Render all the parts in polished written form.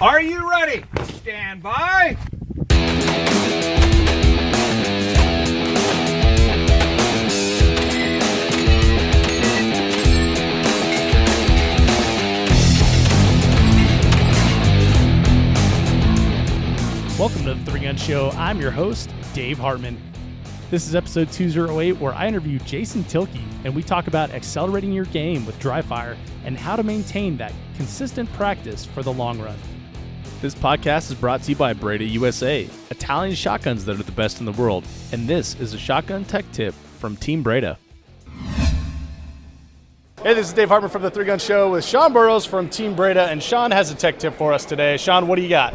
Are you ready? Stand by. Welcome to the Three Gun Show. I'm your host, Dave Hartman. This is episode 208, where I interview Jason Tielke, and we talk about accelerating your game with dry fire and how to maintain that consistent practice for the long run. This podcast is brought to you by Breda USA, Italian shotguns that are the best in the world, and this is a shotgun tech tip from Team Breda. Hey, this is Dave Hartman from the Three Gun Show with Sean Burrows from Team Breda, and Sean has a tech tip for us today. Sean, what do you got?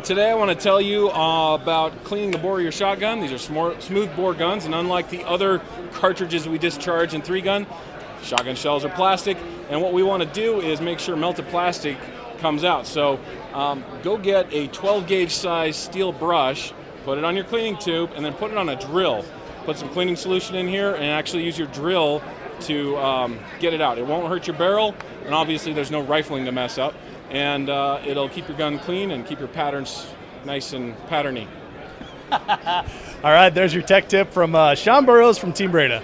Today I want to tell you about cleaning the bore of your shotgun. These are smooth bore guns, and unlike the other cartridges we discharge in 3-gun, shotgun shells are plastic, and what we want to do is make sure melted plastic comes out. So go get a 12-gauge size steel brush, put it on your cleaning tube, and then put it on a drill. Put some cleaning solution in here and actually use your drill to get it out. It won't hurt your barrel, and obviously there's no rifling to mess up. And it'll keep your gun clean and keep your patterns nice and patterny. All right, there's your tech tip from Sean Burrows from Team Breda.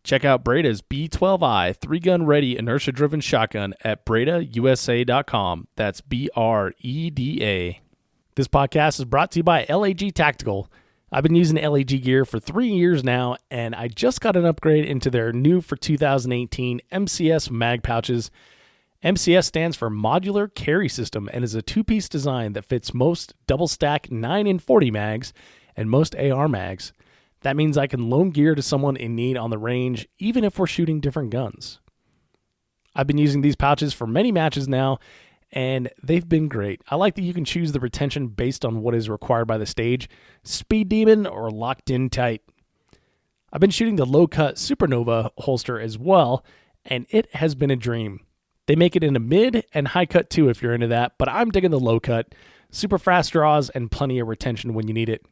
Check out Breda's B12i 3-gun ready inertia-driven shotgun at BredaUSA.com. That's BREDA. This podcast is brought to you by LAG Tactical. I've been using LAG gear for 3 years now, and I just got an upgrade into their new for 2018 MCS mag pouches. MCS stands for Modular Carry System and is a two-piece design that fits most double-stack 9 and 40 mags and most AR mags. That means I can loan gear to someone in need on the range, even if we're shooting different guns. I've been using these pouches for many matches now, and they've been great. I like that you can choose the retention based on what is required by the stage, Speed Demon or locked in tight. I've been shooting the low-cut Supernova holster as well, and it has been a dream. They make it in a mid and high cut too if you're into that, but I'm digging the low cut. Super fast draws and plenty of retention when you need it.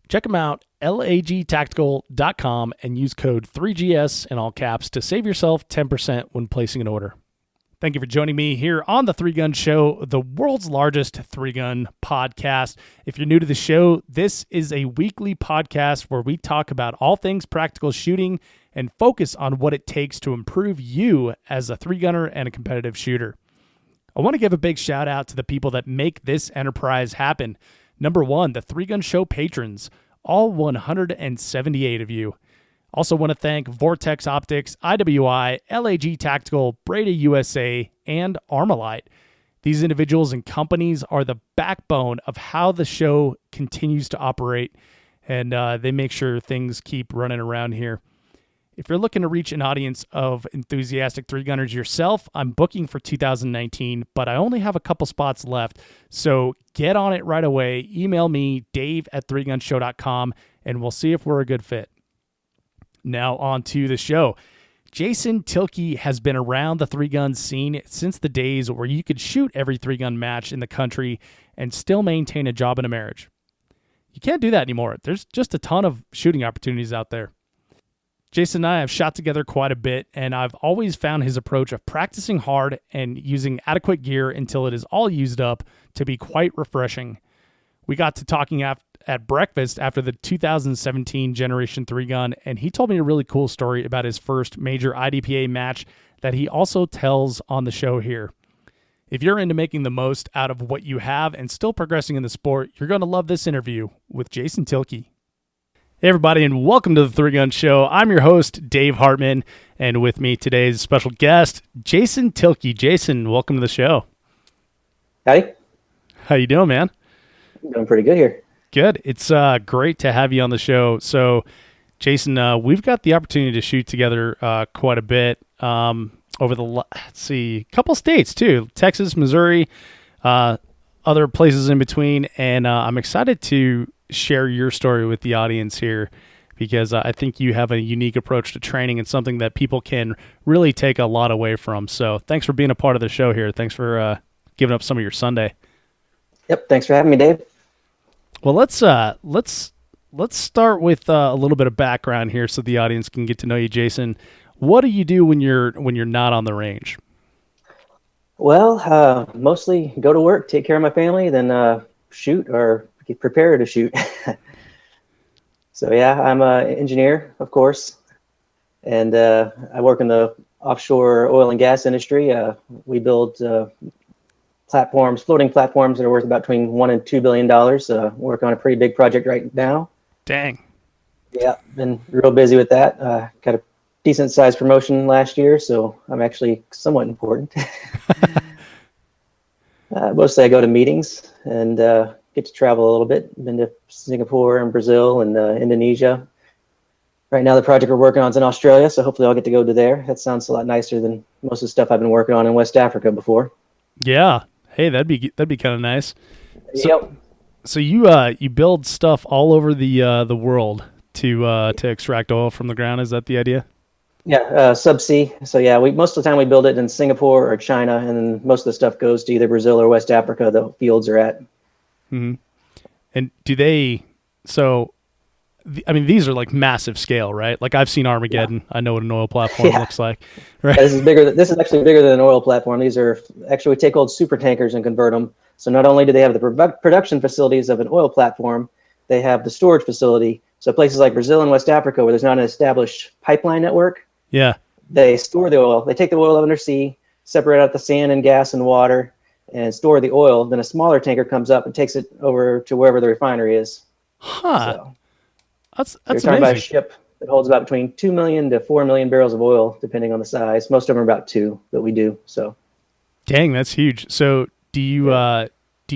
Check them out, lagtactical.com, and use code 3GS in all caps to save yourself 10% when placing an order. Thank you for joining me here on the Three Gun Show, the world's largest 3-gun podcast. If you're new to the show, this is a weekly podcast where we talk about all things practical shooting and focus on what it takes to improve you as a 3-gunner and a competitive shooter. I want to give a big shout out to the people that make this enterprise happen. Number one, the 3-Gun Show patrons, all 178 of you. Also want to thank Vortex Optics, IWI, LAG Tactical, Breda USA, and Armalite. These individuals and companies are the backbone of how the show continues to operate, and they make sure things keep running around here. If you're looking to reach an audience of enthusiastic 3-gunners yourself, I'm booking for 2019, but I only have a couple spots left, so get on it right away. Email me, dave@3gunshow.com, and we'll see if we're a good fit. Now on to the show. Jason Tielke has been around the 3-gun scene since the days where you could shoot every 3-gun match in the country and still maintain a job and a marriage. You can't do that anymore. There's just a ton of shooting opportunities out there. Jason and I have shot together quite a bit, and I've always found his approach of practicing hard and using adequate gear until it is all used up to be quite refreshing. We got to talking at breakfast after the 2017 Generation 3-gun, and he told me a really cool story about his first Major IDPA match that he also tells on the show here. If you're into making the most out of what you have and still progressing in the sport, you're going to love this interview with Jason Tielke. Hey everybody, and welcome to the 3-Gun Show. I'm your host, Dave Hartman, and with me today is a special guest, Jason Tielke. Jason, welcome to the show. Howdy. How you doing, man? I'm doing pretty good here. Good. It's great to have you on the show. So, Jason, we've got the opportunity to shoot together quite a bit over the, couple states too, Texas, Missouri, other places in between, and I'm excited to share your story with the audience here because I think you have a unique approach to training and something that people can really take a lot away from. So thanks for being a part of the show here. Thanks for giving up some of your Sunday. Yep. Thanks for having me, Dave. Well, let's start with a little bit of background here so the audience can get to know you, Jason. What do you do when you're not on the range? Well, mostly go to work, take care of my family, then shoot or get prepared to shoot. So yeah, I'm an engineer, of course, and I work in the offshore oil and gas industry. We build platforms, floating platforms that are worth about between $1 and $2 billion. Working on a pretty big project right now. Dang. Yeah, been real busy with that. Got a decent sized promotion last year, so I'm actually somewhat important. Mostly I go to meetings and get to travel a little bit. Been to Singapore and Brazil and Indonesia. Right now the project we're working on is in Australia, so hopefully I'll get to go to there. That sounds a lot nicer than most of the stuff I've been working on in West Africa before. Yeah. Hey, that'd be kind of nice. So, Yep. so you build stuff all over the world to extract oil from the ground. Is that the idea? Yeah, subsea. So yeah, we most of the time we build it in Singapore or China, and then most of the stuff goes to either Brazil or West Africa. The fields are at. Hmm. And do they? So, I mean, these are like massive scale, right? Like I've seen Armageddon. I know what an oil platform Yeah. looks like, right? Yeah, this is bigger. This is actually bigger than an oil platform. These are actually we take old super tankers and convert them. So not only do they have the production facilities of an oil platform, they have the storage facility. So places like Brazil and West Africa, where there's not an established pipeline network, Yeah. they store the oil. They take the oil undersea, separate out the sand and gas and water, and store the oil. Then a smaller tanker comes up and takes it over to wherever the refinery is. Huh. So That's you're talking about a amazing. ship that holds about between 2 million to 4 million barrels of oil, depending on the size. Most of them are about 2 that we do. So Dang, that's huge. So do you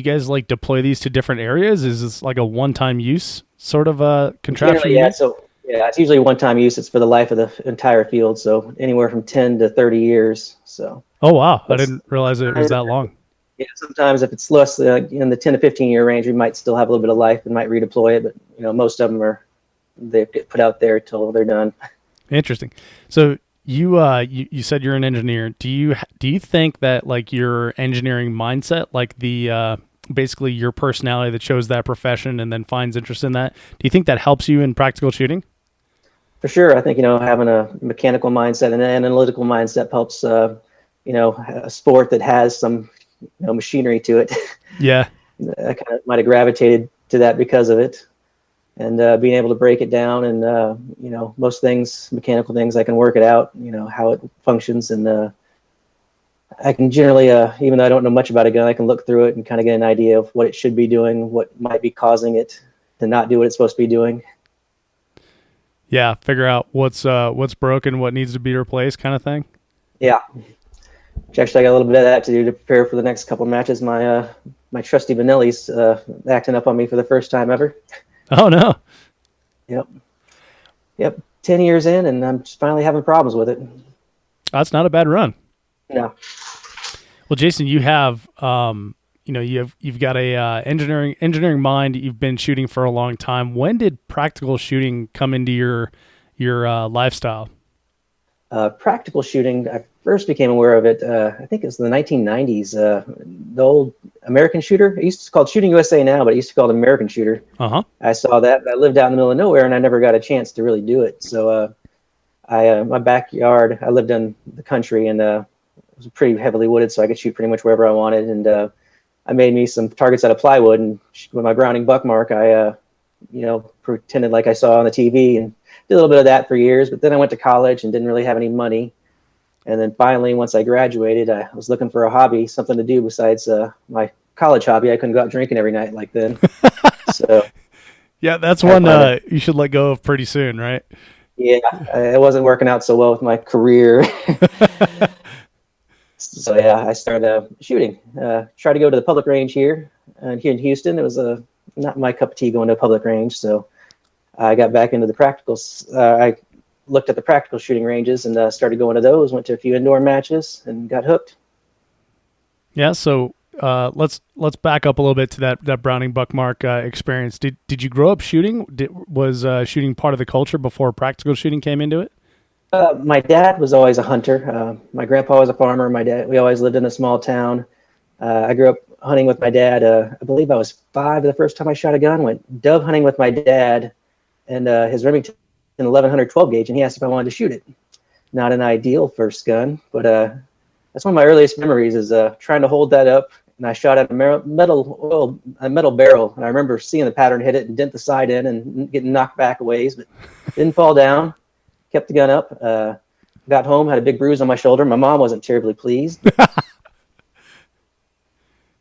guys like deploy these to different areas? Is this like a one-time use sort of contraption? generally, you yeah. need? So yeah, it's usually one-time use. It's for the life of the entire field. So anywhere from 10 to 30 years. So Oh wow, I but didn't realize it was that long. yeah, sometimes if it's less in the 10 to 15 year range, we might still have a little bit of life and might redeploy it. But most of them they get put out there till they're done. Interesting. So you said you're an engineer. Do you think that like your engineering mindset, like the basically your personality that chose that profession and then finds interest in that, do you think that helps you in practical shooting? For sure, I think having a mechanical mindset and an analytical mindset helps. A sport that has some machinery to it. Yeah. I kind of might have gravitated to that because of it, and being able to break it down and most things, mechanical things, I can work it out. How it functions, and I can generally, even though I don't know much about a gun, I can look through it and kind of get an idea of what it should be doing, what might be causing it to not do what it's supposed to be doing. Yeah, figure out what's broken, what needs to be replaced, kind of thing. Yeah. Actually, I got a little bit of that to do to prepare for the next couple of matches. My trusty Vanilli's acting up on me for the first time ever. Oh no. Yep. 10 years in, and I'm just finally having problems with it. That's not a bad run. No. Well, Jason, you have you've got a engineering mind. You've been shooting for a long time. When did practical shooting come into your lifestyle? Practical shooting, I first became aware of it, I think it was in the 1990s. The old American shooter. It used to be called Shooting USA now, but it used to be called American Shooter. Uh-huh. I saw that. I lived out in the middle of nowhere, and I never got a chance to really do it. So my backyard, I lived in the country, and it was pretty heavily wooded, so I could shoot pretty much wherever I wanted. And I made me some targets out of plywood, and with my Browning buckmark, I pretended like I saw on the TV and did a little bit of that for years. But then I went to college and didn't really have any money. And then finally, once I graduated, I was looking for a hobby, something to do besides my college hobby. I couldn't go out drinking every night like then. So Yeah, that's one you should let go of pretty soon, right? yeah, it wasn't working out so well with my career. So yeah, I started shooting. Tried to go to the public range here in Houston. It was not my cup of tea going to a public range. So I got back into the practicals. I looked at the practical shooting ranges and started going to those. Went to a few indoor matches and got hooked. Yeah. So let's back up a little bit to that Browning buckmark experience. Did you grow up shooting? Was shooting part of the culture before practical shooting came into it? My dad was always a hunter. My grandpa was a farmer. We always lived in a small town. I grew up hunting with my dad. I believe I was 5 the first time I shot a gun. Went dove hunting with my dad and his Remington 1100 12 gauge, and he asked if I wanted to shoot it. Not an ideal first gun, but that's one of my earliest memories is trying to hold that up, and I shot at a metal barrel, and I remember seeing the pattern hit it and dent the side in and getting knocked back a ways, but didn't fall down. Kept the gun up. Got home, had a big bruise on my shoulder. My mom wasn't terribly pleased.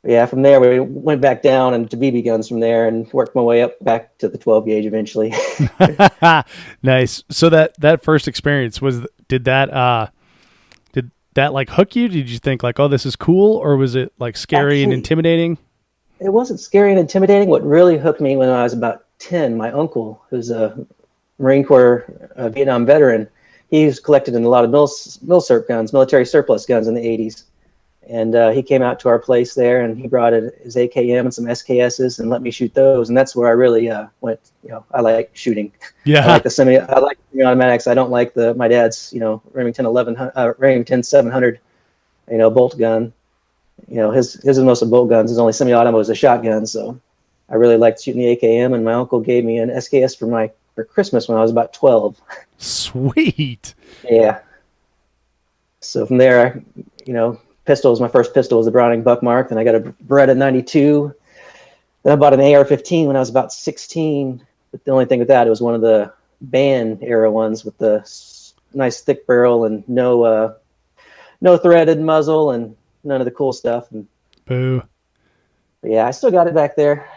Yeah, from there we went back down and to BB guns from there, and worked my way up back to the 12 gauge eventually. Nice. So that first experience did that like hook you? Did you think like, oh, this is cool, or was it like scary and intimidating? It wasn't scary and intimidating. What really hooked me when I was about 10, my uncle, who's a Marine Corps Vietnam veteran, he was collected in a lot of mil-serp guns, military surplus guns in the 80s. And he came out to our place there, and he brought his AKM and some SKSs and let me shoot those. And that's where I really went, I like shooting. Yeah. I like the semi-automatics. I don't like my dad's, Remington 700, bolt gun. His is mostly bolt guns. His only semi-auto was a shotgun. So I really liked shooting the AKM, and my uncle gave me an SKS for Christmas when I was about 12. Sweet. Yeah. So from there, my first pistol was a Browning Buckmark. Then I got a Beretta 92. Then I bought an AR-15 when I was about 16. But the only thing with that, it was one of the band era ones with the nice thick barrel and no threaded muzzle and none of the cool stuff. And, boo. Yeah, I still got it back there.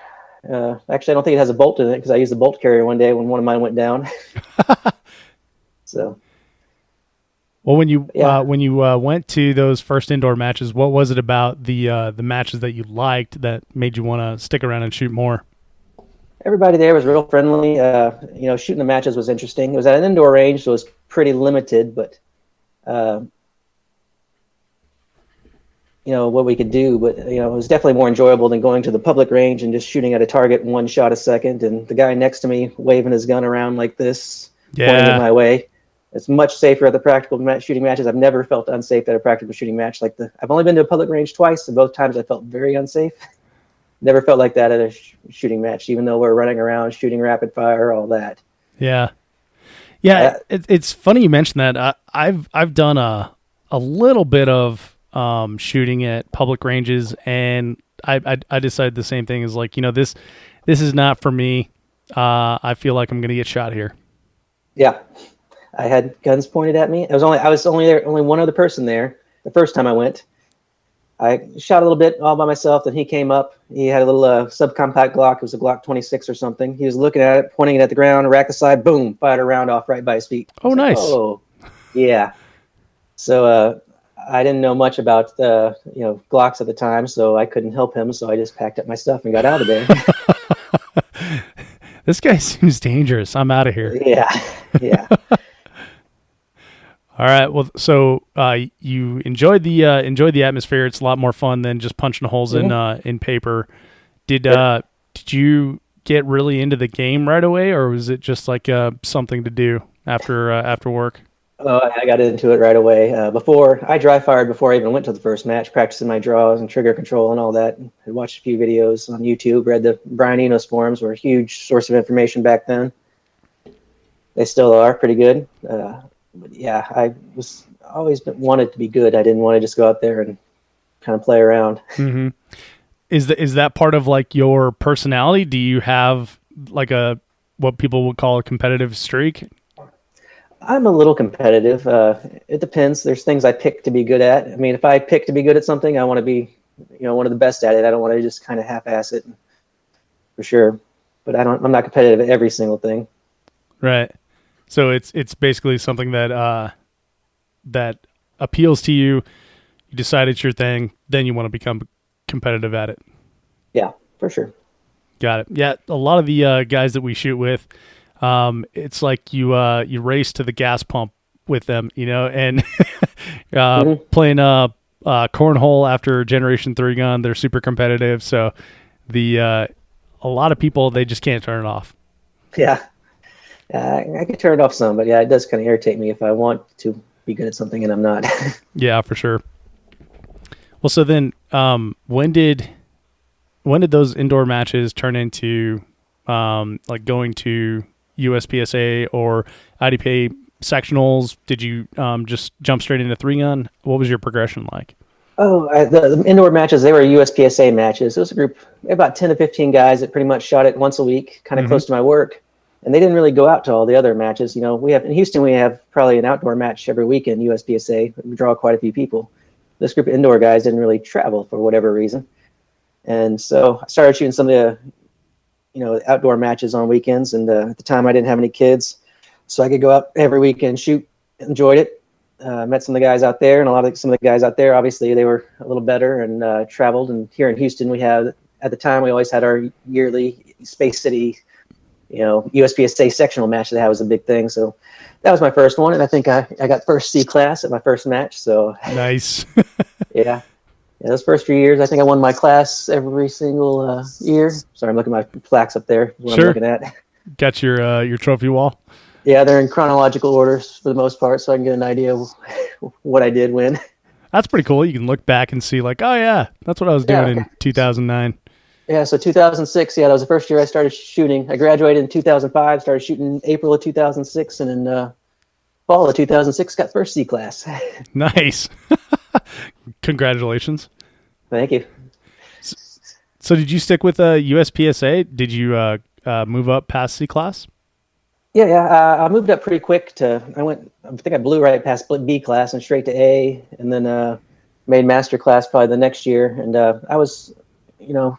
Actually, I don't think it has a bolt in it because I used a bolt carrier one day when one of mine went down. So. Well, when you went to those first indoor matches, what was it about the matches that you liked that made you want to stick around and shoot more? Everybody there was real friendly. Shooting the matches was interesting. It was at an indoor range, so it was pretty limited, but what we could do. But it was definitely more enjoyable than going to the public range and just shooting at a target one shot a second. And the guy next to me waving his gun around like this, pointing it my way. It's much safer at the practical shooting matches. I've never felt unsafe at a practical shooting match. I've only been to a public range twice, and both times I felt very unsafe. Never felt like that at a shooting match, even though we're running around shooting rapid fire, all that. Yeah. It's funny you mentioned that. I've done a little bit of shooting at public ranges, and I decided the same thing as this is not for me. I feel like I'm going to get shot here. Yeah. I had guns pointed at me. I was only one other person there the first time I went. I shot a little bit all by myself. Then he came up. He had a little subcompact Glock. It was a Glock 26 or something. He was looking at it, pointing it at the ground, rack aside, boom, fired a round off right by his feet. Oh, nice. Oh, yeah. So I didn't know much about Glocks at the time, so I couldn't help him. So I just packed up my stuff and got out of there. This guy seems dangerous. I'm out of here. Yeah. All right. Well, so you enjoyed the atmosphere. It's a lot more fun than just punching holes in paper. Did you get really into the game right away, or was it just like something to do after work? Oh, I got into it right away. I dry fired before I even went to the first match, practicing my draws and trigger control and all that. I watched a few videos on YouTube, read the Brian Enos forums, were a huge source of information back then. They still are pretty good. But yeah, I was always wanted to be good. I didn't want to just go out there and kind of play around. Mm-hmm. Is that part of like your personality? Do you have like what people would call a competitive streak? I'm a little competitive. It depends. There's things I pick to be good at. I mean, if I pick to be good at something, I want to be, one of the best at it. I don't want to just kind of half-ass it, for sure. But I'm not competitive at every single thing. Right. So it's basically something that appeals to you. You decide it's your thing, then you want to become competitive at it. Yeah, for sure. Got it. Yeah, a lot of the guys that we shoot with, it's like you race to the gas pump with them, and playing cornhole after Generation 3 gun. They're super competitive, so a lot of people, they just can't turn it off. Yeah. I can turn it off some, but yeah, it does kind of irritate me if I want to be good at something and I'm not. Yeah, for sure. Well, so then, when did those indoor matches turn into like going to USPSA or IDPA sectionals? Did you just jump straight into 3-gun? What was your progression like? Oh, the indoor matches, they were USPSA matches. It was a group, about 10 to 15 guys that pretty much shot it once a week, kind of close to my work. And they didn't really go out to all the other matches. We have in Houston, we have probably an outdoor match every weekend, USPSA. We draw quite a few people. This group of indoor guys didn't really travel for whatever reason. And so I started shooting some of the, outdoor matches on weekends. And at the time, I didn't have any kids, so I could go out every weekend, shoot. Enjoyed it. Met some of the guys out there, and some of the guys out there, obviously, they were a little better and traveled. And here in Houston, at the time, we always had our yearly Space City, USPSA sectional match. That was a big thing. So that was my first one, and I think I got first C class at my first match. So nice. Yeah, those first few years, I think I won my class every single year. Sorry, I'm looking at my plaques up there. What Sure. I'm looking at. Got your trophy wall? Yeah, they're in chronological order for the most part, so I can get an idea of what I did win. That's pretty cool. You can look back and see, like, oh yeah, that's what I was doing in 2009. Yeah, so 2006, that was the first year I started shooting. I graduated in 2005, started shooting in April of 2006, and in fall of 2006 got first C class. Nice. Congratulations. Thank you. So did you stick with USPSA? Did you move up past C class? Yeah. I moved up pretty quick I think I blew right past B class and straight to A, and then made master class probably the next year. And I was,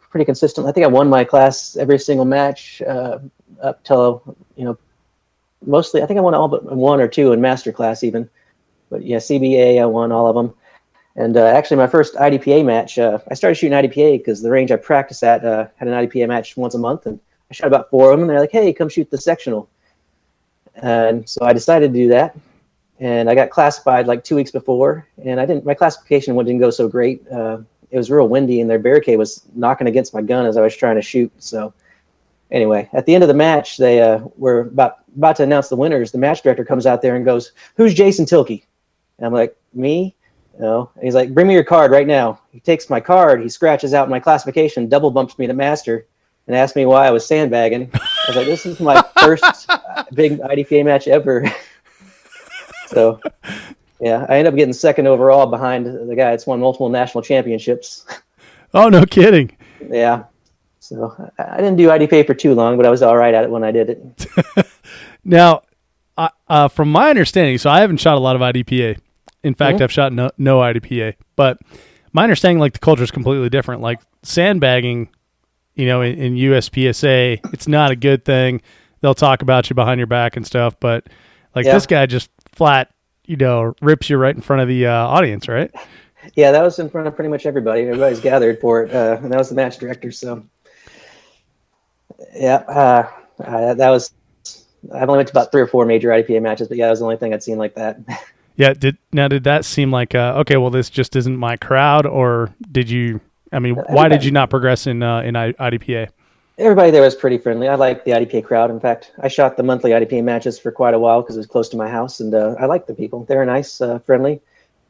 pretty consistent. I think I won my class every single match up till, mostly. I think I won all but one or two in master class even. But yeah, CBA, I won all of them. And actually, my first IDPA match, I started shooting IDPA because the range I practiced at had an IDPA match once a month, and I shot about 4 of them. And they're like, "Hey, come shoot the sectional." And so I decided to do that, and I got classified like 2 weeks before, and my classification didn't go so great. It was real windy, and their barricade was knocking against my gun as I was trying to shoot. So anyway, at the end of the match, they were about to announce the winners. The match director comes out there and goes, "Who's Jason Tielke?" And I'm like, "Me?" And he's like, "Bring me your card right now." He takes my card, he scratches out my classification, double bumps me to master, and asked me why I was sandbagging. I was like, "This is my first big IDPA match ever." So, yeah, I ended up getting second overall behind the guy that's won multiple national championships. Oh, no kidding. Yeah. So I didn't do IDPA for too long, but I was all right at it when I did it. Now, from my understanding, so I haven't shot a lot of IDPA. In fact, I've shot no IDPA. But my understanding, like, the culture is completely different. Like, sandbagging, in USPSA, it's not a good thing. They'll talk about you behind your back and stuff. But, like, this guy just flat, rips you right in front of the audience, right? Yeah, that was in front of pretty much everybody. Everybody's gathered for it. And that was the match director. So, yeah, that was... I've only went to about 3 or 4 major IDPA matches, but yeah, that was the only thing I'd seen like that. Yeah. Did that seem like, okay, well, this just isn't my crowd, or why did you not progress in IDPA? Everybody there was pretty friendly. I liked the IDPA crowd. In fact, I shot the monthly IDPA matches for quite a while because it was close to my house, and I liked the people. They were nice, friendly.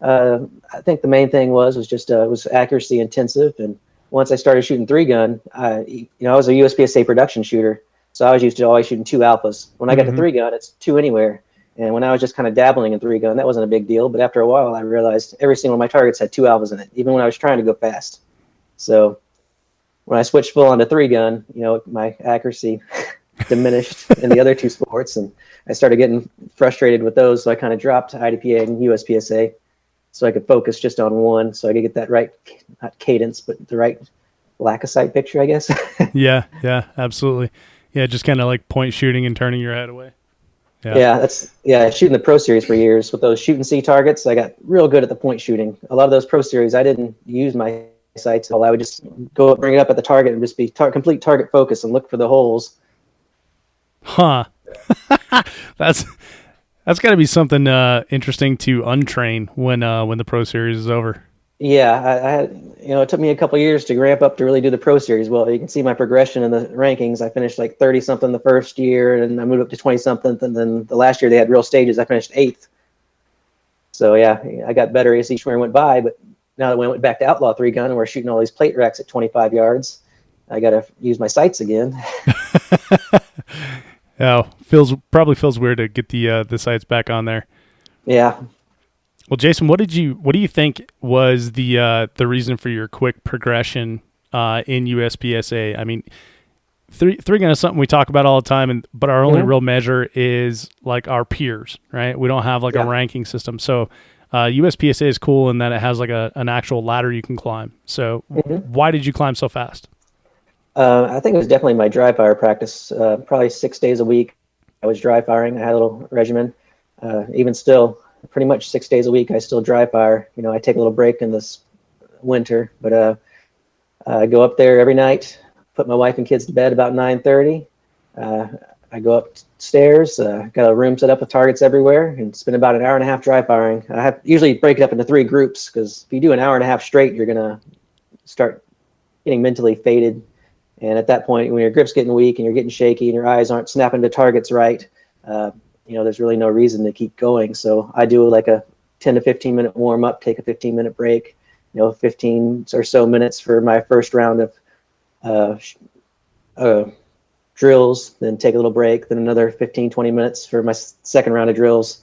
I think the main thing was just it was accuracy intensive, and once I started shooting 3-gun, I was a USPSA production shooter, so I was used to always shooting 2 alphas. When I got to 3-gun, it's 2 anywhere. And when I was just kind of dabbling in 3-gun, that wasn't a big deal. But after a while, I realized every single one of my targets had 2 alphas in it, even when I was trying to go fast. So when I switched full onto 3-gun, my accuracy diminished in the other 2 sports, and I started getting frustrated with those. So I kind of dropped IDPA and USPSA so I could focus just on one, so I could get that right, not cadence, but the right lack of sight picture, I guess. Yeah, absolutely. Yeah, just kind of like point shooting and turning your head away. Yeah, shooting the Pro Series for years with those shoot and see targets. I got real good at the point shooting. A lot of those Pro Series, I didn't use my sights at all. I would just go bring it up at the target and just be complete target focus and look for the holes. Huh. That's got to be something interesting to untrain when the Pro Series is over. Yeah, I had, it took me a couple of years to ramp up to really do the Pro Series. Well, you can see my progression in the rankings. I finished like 30-something the first year, and I moved up to 20-something. And then the last year they had real stages. I finished 8th. So, yeah, I got better as each year went by. But now that we went back to Outlaw 3-gun and we're shooting all these plate racks at 25 yards, I got to use my sights again. Oh, probably feels weird to get the sights back on there. Yeah. Well, Jason, what do you think was the reason for your quick progression in USPSA? I mean, three gun is something we talk about all the time, but our only real measure is like our peers, right? We don't have like a ranking system. So USPSA is cool in that it has like an actual ladder you can climb. So why did you climb so fast? I think it was definitely my dry fire practice. Probably 6 days a week, I was dry firing. I had a little regimen. Even still, pretty much 6 days a week, I still dry fire. You know, I take a little break in this winter, but I go up there every night, put my wife and kids to bed about 9:30. I go upstairs, got a room set up with targets everywhere, and spend about an hour and a half dry firing. I usually break it up into 3 groups, because if you do an hour and a half straight, you're gonna start getting mentally faded. And at that point, when your grip's getting weak and you're getting shaky and your eyes aren't snapping to targets right, you know, there's really no reason to keep going. So I do like a 10 to 15 minute warm up, take a 15-minute break, you know, 15 or so minutes for my first round of drills, then take a little break, then another 15, 20 minutes for my second round of drills.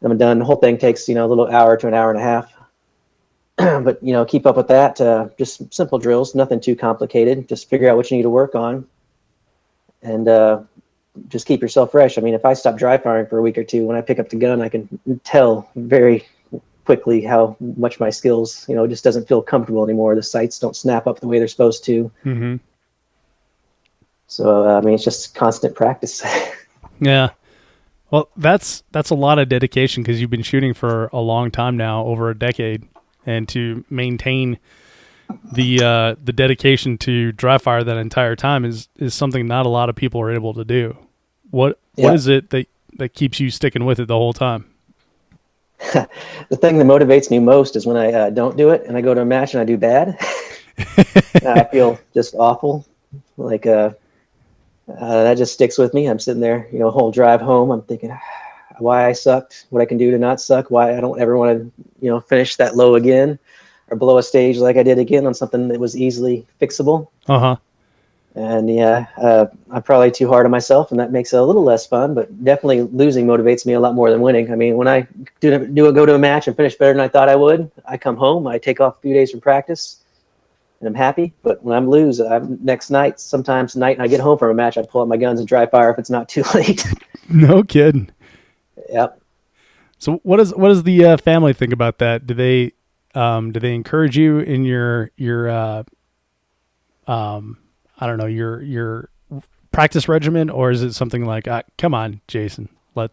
Then I'm done. The whole thing takes, you know, a little hour to an hour and a half. But, you know, keep up with that. Just simple drills, nothing too complicated. Just figure out what you need to work on, and just keep yourself fresh. I mean, if I stop dry firing for a week or two, when I pick up the gun, I can tell very quickly how much my skills, you know, just doesn't feel comfortable anymore. The sights don't snap up the way they're supposed to. Mm-hmm. So, I mean, it's just constant practice. Yeah. Well, that's a lot of dedication, because you've been shooting for a long time now, over a decade. And to maintain the dedication to dry fire that entire time is something not a lot of people are able to do. What is it that keeps you sticking with it the whole time? The thing that motivates me most is when I don't do it and I go to a match and I do bad. I feel just awful. Like that just sticks with me. I'm sitting there, you know, whole drive home, I'm thinking why I sucked, what I can do to not suck, why I don't ever want to, you know, finish that low again or blow a stage like I did again on something that was easily fixable. And I'm probably too hard on myself, and that makes it a little less fun, but definitely losing motivates me a lot more than winning. I mean, when I go to a match and finish better than I thought I would, I come home, I take off a few days from practice, and I'm happy. But when I'm lose, next night, sometimes tonight, I get home from a match, I pull out my guns and dry fire if it's not too late. No kidding. Yep. So what does the family think about that? Do they encourage you in your I don't know, your practice regimen, or is it something like, come on, Jason, They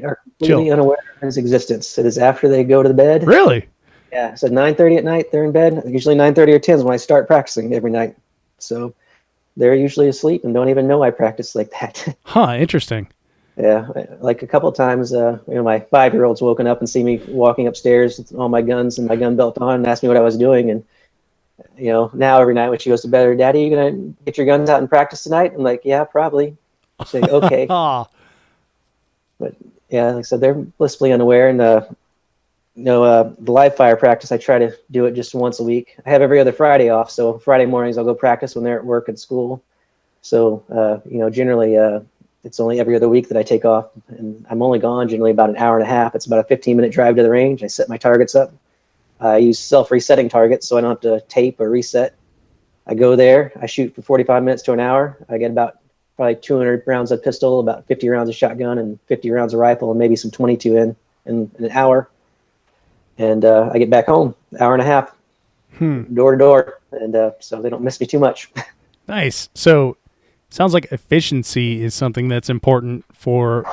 are completely unaware of his existence. It is after they go to the bed. Really? Yeah. So 9:30 at night, they're in bed. Usually 9:30 or 10 is when I start practicing every night. So they're usually asleep and don't even know I practice like that. Huh. Interesting. Yeah, like a couple of times, you know, my 5-year-old's woken up and see me walking upstairs with all my guns and my gun belt on and asked me what I was doing. And, you know, now every night when she goes to bed, Daddy, you going to get your guns out and practice tonight? I'm like, yeah, probably. She's like, okay. But yeah, like I said, they're blissfully unaware. And, you know, the live fire practice, I try to do it just once a week. I have every other Friday off. So Friday mornings I'll go practice when they're at work and school. So, you know, generally, it's only every other week that I take off, and I'm only gone generally about an hour and a half. It's about a 15-minute drive to the range. I set my targets up. I use self-resetting targets, so I don't have to tape or reset. I go there. I shoot for 45 minutes to an hour. I get about probably 200 rounds of pistol, about 50 rounds of shotgun, and 50 rounds of rifle, and maybe some 22 in an hour. And I get back home, hour and a half, door to door, and so they don't miss me too much. Nice. So sounds like efficiency is something that's important for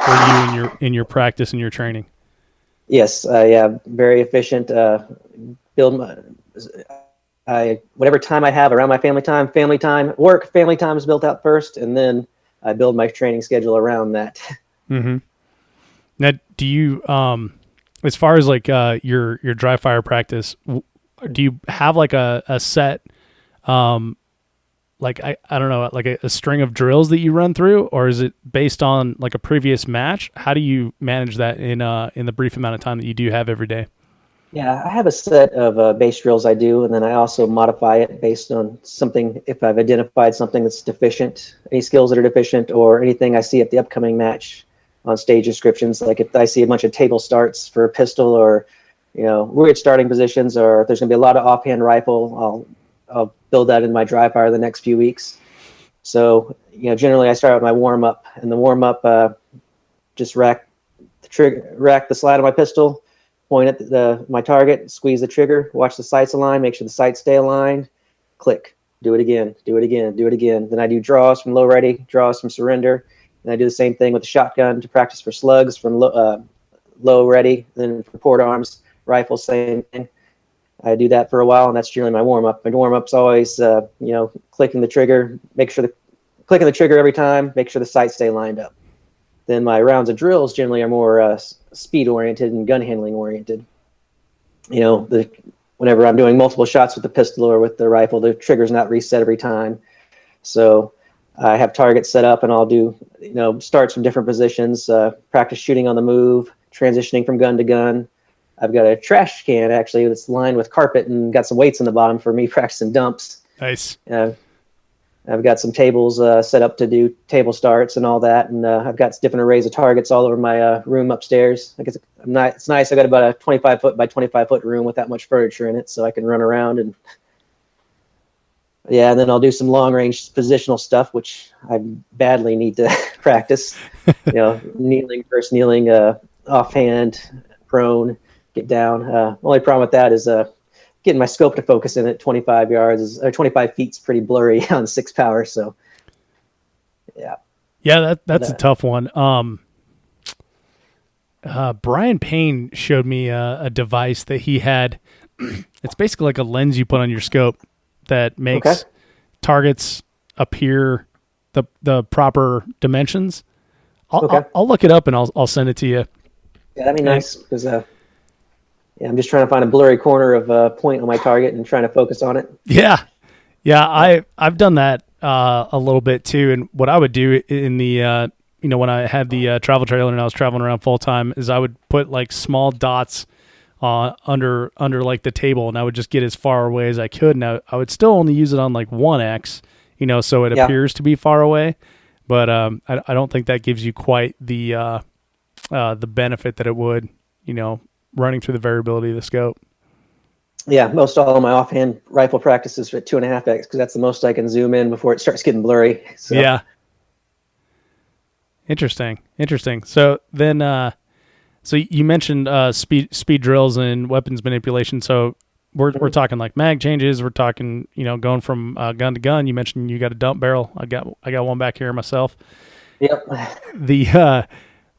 you in your practice and your training. Yes, yeah, very efficient. Whatever time I have around my family time, work, family time is built out first, and then I build my training schedule around that. Mm-hmm. Now, do you, as far as like your dry fire practice, do you have like a set, like I don't know, like a string of drills that you run through, or is it based on like a previous match? How do you manage that in the brief amount of time that you do have every day? Yeah, I have a set of base drills I do, and then I also modify it based on something, if I've identified something that's deficient, any skills that are deficient, or anything I see at the upcoming match on stage descriptions. Like if I see a bunch of table starts for a pistol, or weird starting positions, or if there's going to be a lot of offhand rifle, I'll build that in my dry fire the next few weeks. So generally I start with my warm up, and the warm up just rack the slide of my pistol, point at my target, squeeze the trigger, watch the sights align, make sure the sights stay aligned, click, do it again, do it again, do it again. Then I do draws from low ready, draws from surrender, and I do the same thing with the shotgun to practice for slugs from low ready, then for port arms, rifle, same thing. I do that for a while, and that's generally my warm up. My warm up's always, clicking the trigger, clicking the trigger every time, make sure the sights stay lined up. Then my rounds of drills generally are more speed oriented and gun handling oriented. Whenever I'm doing multiple shots with the pistol or with the rifle, the trigger's not reset every time. So I have targets set up, and I'll do starts from different positions, practice shooting on the move, transitioning from gun to gun. I've got a trash can actually that's lined with carpet and got some weights in the bottom for me practicing dumps. Nice. I've got some tables set up to do table starts and all that, and I've got different arrays of targets all over my room upstairs. I guess it's nice. I got about a 25 foot by 25 foot room with that much furniture in it, so I can run around and and then I'll do some long range positional stuff, which I badly need to practice. Kneeling, first kneeling, offhand, prone, get down. Only problem with that is getting my scope to focus in at 25 yards or 25 feet is pretty blurry on 6 power. So, yeah. Yeah, that's a tough one. Brian Payne showed me a device that he had. It's basically like a lens you put on your scope that makes targets appear the proper dimensions. I'll look it up and I'll send it to you. Yeah, that'd be nice because I'm just trying to find a blurry corner of a point on my target and trying to focus on it. Yeah. I've done that a little bit too. And what I would do in the when I had the travel trailer and I was traveling around full time is I would put like small dots under like the table, and I would just get as far away as I could. And I would still only use it on like 1x, so it appears to be far away. But I don't think that gives you quite the benefit that it would, running through the variability of the scope. Yeah, most all of my offhand rifle practices at 2.5x because that's the most I can zoom in before it starts getting blurry. So. Yeah. Interesting. So then, so you mentioned speed drills and weapons manipulation. So we're talking like mag changes. We're talking, going from gun to gun. You mentioned you got a dump barrel. I got one back here myself. Yep.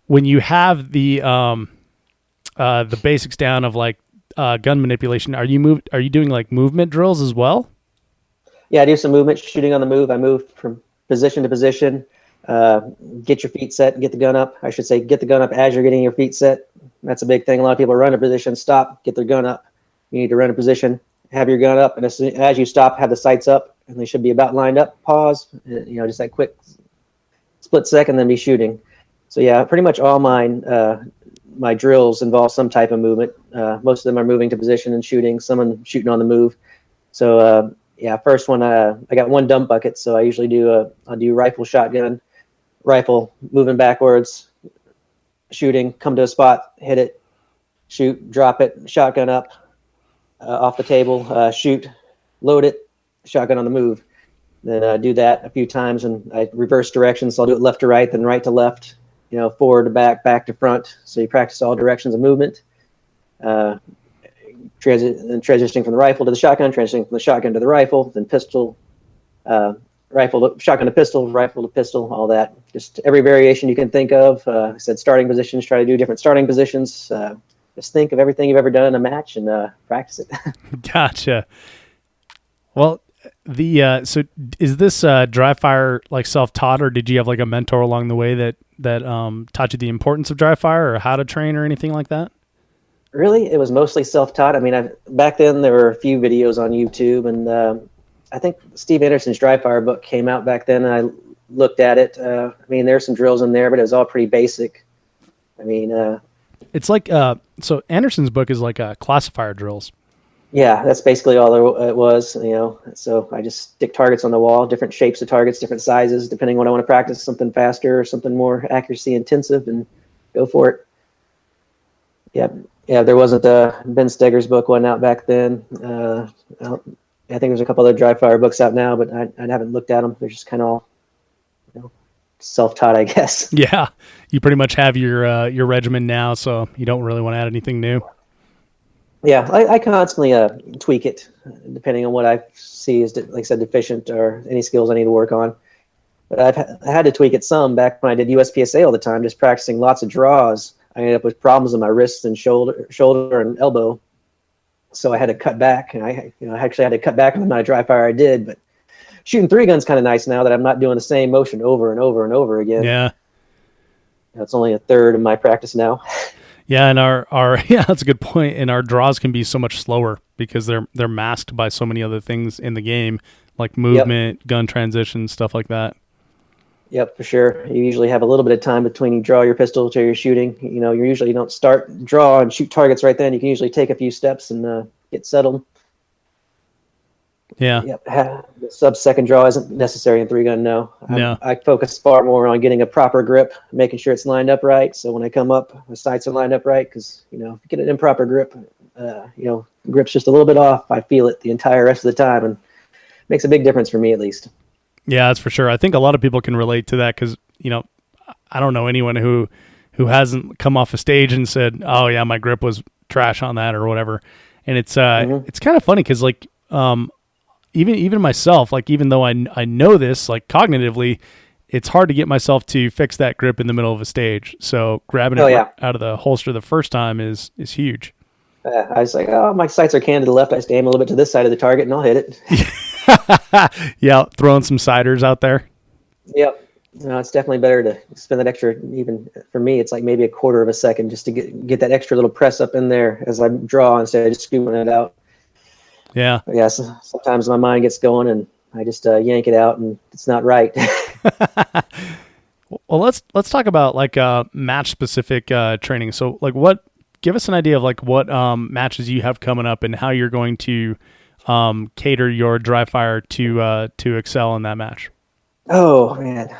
When you have the basics down of like gun manipulation, are you doing like movement drills as well? Yeah, I do some movement shooting on the move. I move from position to position. Get your feet set, get the gun up. I should say get the gun up as you're getting your feet set. That's a big thing. A lot of people run a position, stop, get their gun up. You need to run a position, have your gun up, and as you stop, have the sights up, and they should be about lined up. Pause, just that quick split second, then be shooting. So yeah, pretty much all my drills involve some type of movement. Most of them are moving to position and shooting. Some of them shooting on the move. So first one, I got one dump bucket, so I usually I'll do rifle, shotgun, rifle, moving backwards, shooting, come to a spot, hit it, shoot, drop it, shotgun up, off the table, shoot, load it, shotgun on the move. Then I do that a few times, and I reverse directions. So I'll do it left to right, then right to left, forward to back, back to front. So you practice all directions of movement. Transitioning from the rifle to the shotgun, transitioning from the shotgun to the rifle, then pistol, shotgun to pistol, all that. Just every variation you can think of. I said starting positions, try to do different starting positions. Just think of everything you've ever done in a match and practice it. Gotcha. Well, so is this dry fire like self-taught, or did you have like a mentor along the way that taught you the importance of dry fire or how to train or anything like that? Really, it was mostly self-taught. I mean, back then there were a few videos on YouTube, and I think Steve Anderson's dry fire book came out back then, and I looked at it. There's some drills in there, but it was all pretty basic. It's like so Anderson's book is like classifier drills. Yeah, that's basically all it was, So I just stick targets on the wall, different shapes of targets, different sizes, depending on what I want to practice, something faster or something more accuracy intensive, and go for it. Yeah, there wasn't Ben Steger's book one out back then. I think there's a couple other dry fire books out now, but I haven't looked at them. They're just kind of all, self-taught, I guess. Yeah, you pretty much have your regimen now, so you don't really want to add anything new. Yeah, I constantly tweak it depending on what I see is, like I said, deficient or any skills I need to work on. But I had to tweak it some back when I did USPSA all the time, just practicing lots of draws. I ended up with problems in my wrists and shoulder and elbow, so I had to cut back. And I actually had to cut back on the amount of dry fire I did. But shooting 3-gun's kind of nice now that I'm not doing the same motion over and over and over again. Yeah, it's only a third of my practice now. Yeah, and our yeah, that's a good point. And our draws can be so much slower because they're masked by so many other things in the game, like movement, gun transitions, stuff like that. Yep, for sure. You usually have a little bit of time between you draw your pistol to you're shooting. You don't start draw and shoot targets right then. You can usually take a few steps and get settled. Yeah. Yep. The sub-second draw isn't necessary in 3-gun. No. I focus far more on getting a proper grip, making sure it's lined up right. So when I come up, the sights are lined up right. Because if you get an improper grip, grip's just a little bit off, I feel it the entire rest of the time, and it makes a big difference for me at least. Yeah, that's for sure. I think a lot of people can relate to that because I don't know anyone who hasn't come off a stage and said, "Oh yeah, my grip was trash on that" or whatever. And it's it's kind of funny because like even myself, like even though I know this like cognitively, it's hard to get myself to fix that grip in the middle of a stage. So grabbing it out of the holster the first time is huge. I was like, oh, my sights are canned to the left. I just aim a little bit to this side of the target and I'll hit it. Yeah, throwing some siders out there. Yep. No, it's definitely better to spend that extra, even for me, it's like maybe a quarter of a second just to get that extra little press up in there as I draw instead of just scooping it out. Yeah. But yeah, so sometimes my mind gets going and I just yank it out and it's not right. Well, let's talk about like match specific training. So like give us an idea of like what matches you have coming up and how you're going to cater your dry fire to excel in that match. Oh man,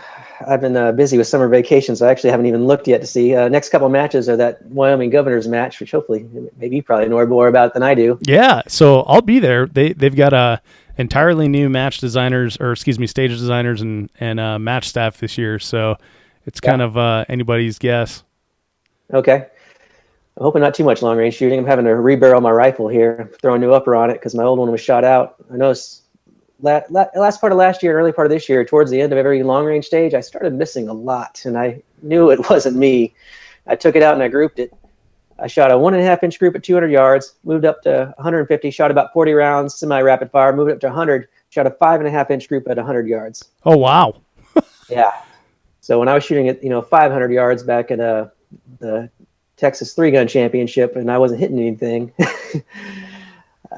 I've been busy with summer vacation, so I actually haven't even looked yet to see. Next couple of matches are that Wyoming Governor's match, which hopefully maybe you probably know more about than I do. Yeah, so I'll be there. They've got entirely new match designers, or excuse me, stage designers and match staff this year. So it's kind of anybody's guess. Okay. I'm hoping not too much long range shooting. I'm having to rebarrel my rifle here, throw a new upper on it because my old one was shot out. I noticed last part of last year, early part of this year, towards the end of every long range stage, I started missing a lot, and I knew it wasn't me. I took it out and I grouped it. I shot a 1.5 inch group at 200 yards, moved up to 150, shot about 40 rounds, semi-rapid fire, moved up to 100, shot a 5.5 inch group at 100 yards. Oh, wow. Yeah. So when I was shooting at 500 yards back at the Texas 3-gun championship and I wasn't hitting anything,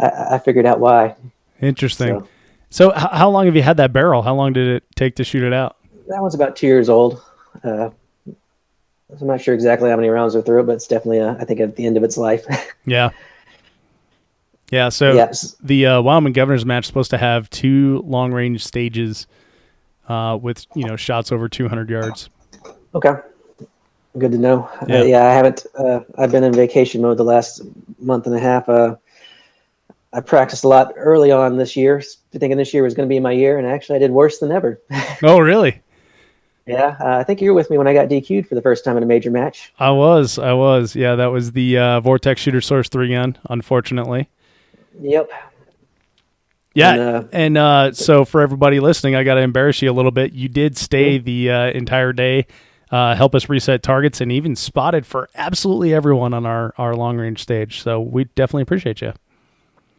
I figured out why. Interesting. So how long have you had that barrel? How long did it take to shoot it out? That one's about 2 years old. I'm not sure exactly how many rounds are through it, but it's definitely, I think, at the end of its life. Yeah. Yeah, so the Wyoming Governor's match is supposed to have 2 long-range stages with, shots over 200 yards. Okay. Good to know. Yeah, I haven't. I've been in vacation mode the last month and a half. I practiced a lot early on this year, thinking this year was going to be my year, and actually I did worse than ever. Oh, really? Yeah, I think you were with me when I got DQ'd for the first time in a major match. I was. Yeah, that was the Vortex Shooter Source 3-gun, unfortunately. Yep. Yeah, and so for everybody listening, I got to embarrass you a little bit. You did stay the entire day, help us reset targets, and even spotted for absolutely everyone on our long-range stage. So we definitely appreciate you.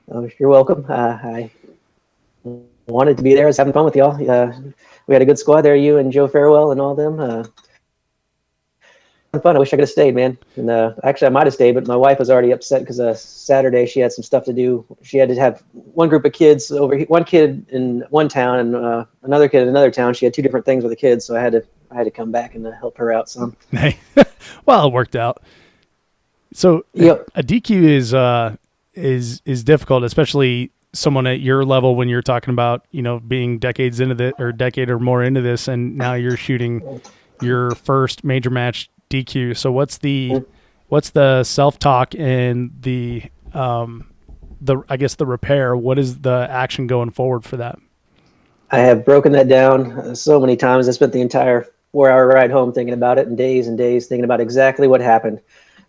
Oh, you're welcome. I wanted to be there. I was having fun with y'all. We had a good squad there, you and Joe Farewell and all them. Fun. I wish I could have stayed, man. And actually, I might have stayed, but my wife was already upset because Saturday she had some stuff to do. She had to have one group of kids over, one kid in one town and another kid in another town. She had 2 different things with the kids, so I had to come back and help her out some. Hey, well, it worked out. So Yep. a DQ is difficult, especially someone at your level when you're talking about, being decades into this or decade or more into this, and now you're shooting your first major match DQ. So what's the self-talk and the I guess the repair? What is the action going forward for that? I have broken that down so many times. I spent the entire 4-hour ride home thinking about it, and days thinking about exactly what happened.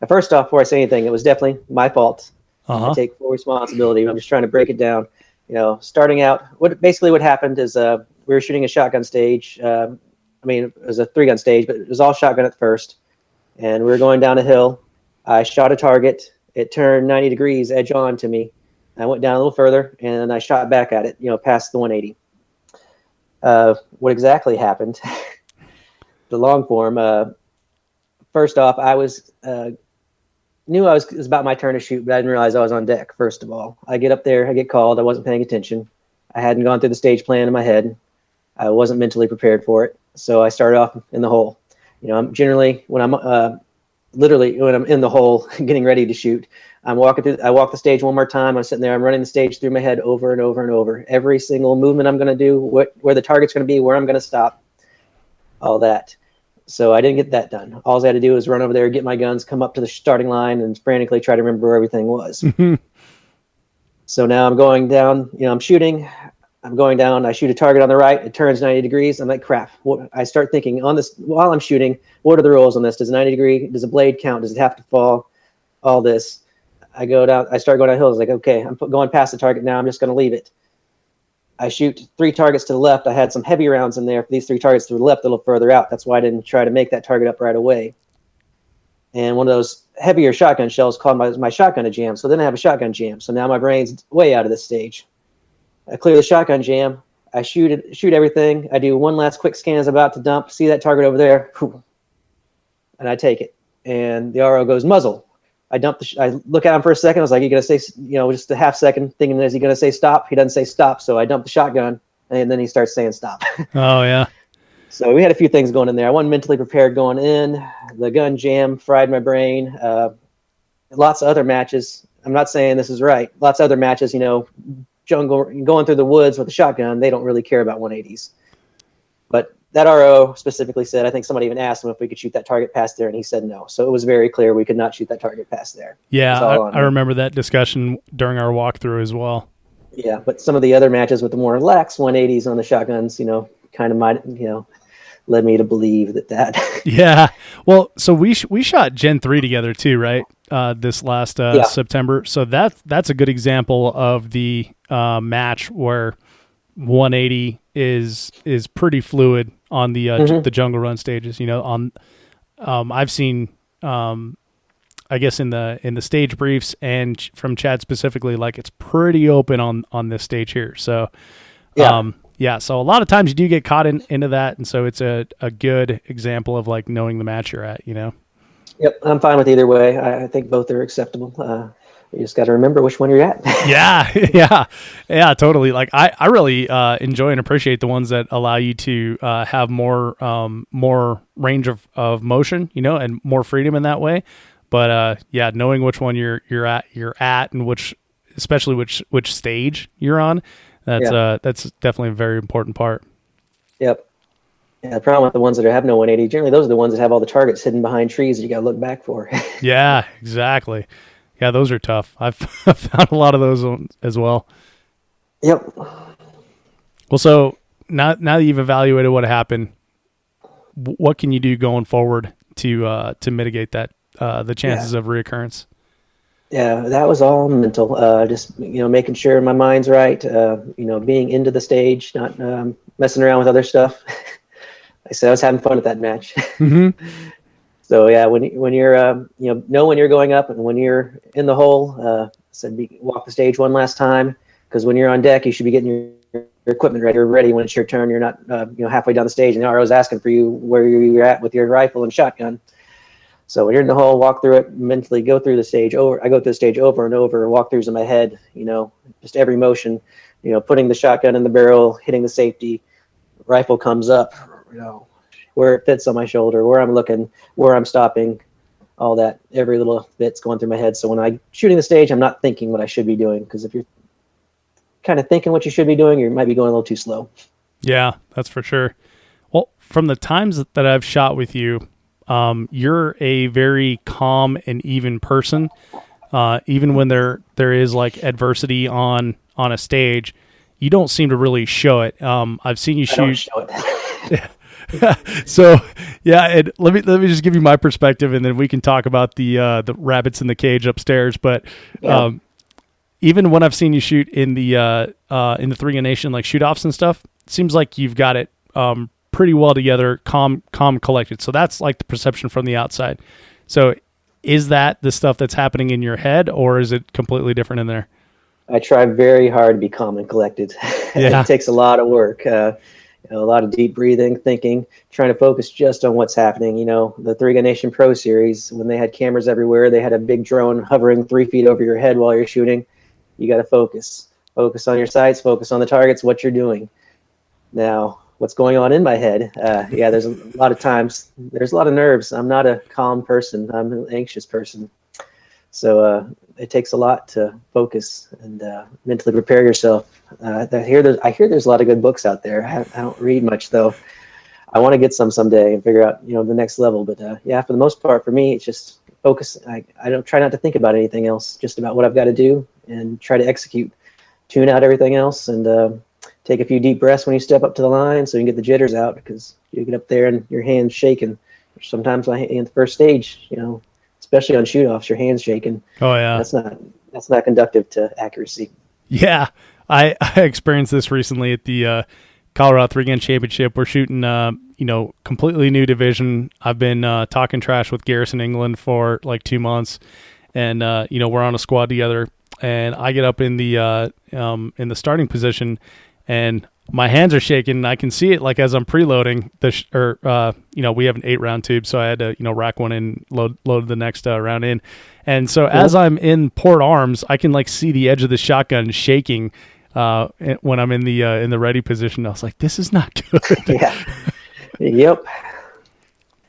First off, before I say anything, it was definitely my fault. I take full responsibility. I'm just trying to break it down. Starting out, what happened is we were shooting a shotgun stage. It was a 3-gun stage, but it was all shotgun at first. And we were going down a hill. I shot a target. It turned 90 degrees edge on to me. I went down a little further, and I shot back at it, past the 180. What exactly happened? The long form. First off, I knew it was about my turn to shoot, but I didn't realize I was on deck. First of all, I get up there, I get called. I wasn't paying attention. I hadn't gone through the stage plan in my head. I wasn't mentally prepared for it, so I started off in the hole. I'm generally when I'm in the hole, getting ready to shoot. I walk the stage one more time. I'm sitting there. I'm running the stage through my head over and over and over. Every single movement I'm going to do, where the target's going to be, where I'm going to stop, all that. So I didn't get that done. All I had to do was run over there, get my guns, come up to the starting line, and frantically try to remember where everything was. So now I'm going down. I'm shooting. I'm going down. I shoot a target on the right. It turns 90 degrees. I'm like, crap. I start thinking on this while I'm shooting. What are the rules on this? Does 90 degree? Does a blade count? Does it have to fall? All this. I go down. I start going down hills. Like, okay, I'm going past the target now. I'm just going to leave it. I shoot 3 targets to the left. I had some heavy rounds in there for these 3 targets to the left, a little further out. That's why I didn't try to make that target up right away. And one of those heavier shotgun shells called my shotgun a jam. So then I have a shotgun jam. So now my brain's way out of this stage. I clear the shotgun jam. I shoot everything. I do one last quick scan as I'm about to dump. See that target over there? And I take it. And the RO goes muzzle. I look at him for a second. I was like, "You gonna say, just a half second, thinking, is he gonna say stop?" He doesn't say stop, so I dump the shotgun, and then he starts saying stop. Oh yeah. So we had a few things going in there. I wasn't mentally prepared going in. The gun jam fried my brain. Lots of other matches. I'm not saying this is right. Lots of other matches, jungle going through the woods with a shotgun. They don't really care about 180s, but that RO specifically said, I think somebody even asked him if we could shoot that target past there, and he said no. So it was very clear we could not shoot that target past there. Yeah, I remember that discussion during our walkthrough as well. Yeah, but some of the other matches with the more lax 180s on the shotguns, kind of might, led me to believe that. Yeah. Well, so we shot Gen 3 together too, right? This last September. So that's a good example of the match where 180 is pretty fluid on the jungle run stages. I've seen I guess in the stage briefs and from Chad specifically, like it's pretty open on this stage here. So so a lot of times you do get caught into that, and so it's a good example of like knowing the match you're at. Yep, I'm fine with either way. I think both are acceptable. You just got to remember which one you're at. Yeah, totally. Like I really enjoy and appreciate the ones that allow you to have more range of motion, and more freedom in that way. But knowing which one you're at, and especially which stage you're on, that's definitely a very important part. Yep. Yeah, the problem with the ones that have no 180, generally those are the ones that have all the targets hidden behind trees that you got to look back for. Yeah, exactly. Yeah, those are tough. I've found a lot of those as well. Yep. Well, so now that you've evaluated what happened, what can you do going forward to mitigate that the chances of reoccurrence? Yeah, that was all mental. Just making sure my mind's right. Being into the stage, not messing around with other stuff. Like I said, I was having fun at that match. Mm-hmm. So yeah, when you're know when you're going up and when you're in the hole, walk the stage one last time, because when you're on deck, you should be getting your equipment ready. You're ready when it's your turn. You're not halfway down the stage and the RO's asking for you where you're at with your rifle and shotgun. So when you're in the hole, walk through it mentally. Go through the stage over. I go through the stage over and over. Walkthroughs in my head. Just every motion. Putting the shotgun in the barrel, hitting the safety, rifle comes up. Where it fits on my shoulder, where I'm looking, where I'm stopping, all that, every little bit's going through my head. So when I'm shooting the stage, I'm not thinking what I should be doing, because if you're kind of thinking what you should be doing, you might be going a little too slow. Yeah, that's for sure. Well, from the times that I've shot with you, you're a very calm and even person. Even when there is like adversity on a stage, you don't seem to really show it. I've seen you shoot. I don't show it. So yeah, and let me just give you my perspective, and then we can talk about the rabbits in the cage upstairs. But Yeah. Even when I've seen you shoot in the 3-gun Nation, like shoot offs and stuff, it seems like you've got it pretty well together, calm, collected. So that's like the perception from the outside. So is that the stuff that's happening in your head, or is it completely different in there? I try very hard to be calm and collected. Yeah. It takes a lot of work, a lot of deep breathing, thinking, trying to focus just on what's happening. The 3-gun Nation Pro Series, when they had cameras everywhere, they had a big drone hovering 3 feet over your head while you're shooting. You got to focus on your sights, focus on the targets, what you're doing. Now, what's going on in my head? There's a lot of times, there's a lot of nerves. I'm not a calm person. I'm an anxious person. So it takes a lot to focus and mentally prepare yourself. I hear there's a lot of good books out there. I don't read much, though. I want to get some someday and figure out, the next level. But for the most part, for me, it's just focus. I don't try not to think about anything else, just about what I've got to do and try to execute, tune out everything else, and take a few deep breaths when you step up to the line so you can get the jitters out, because you get up there and your hand's shaking. Sometimes in the first stage, especially on shoot-offs, your hand's shaking. Oh yeah. That's not conductive to accuracy. Yeah. I experienced this recently at the Colorado 3-gun Championship. We're shooting, completely new division. I've been talking trash with Garrison England for like 2 months, and we're on a squad together. And I get up in the starting position, and my hands are shaking. And I can see it like as I'm preloading we have an 8-round tube, so I had to rack one in, load the next round in. And so as I'm in port arms, I can like see the edge of the shotgun shaking when I'm in the ready position. I was like, this is not good. Yeah. Yep.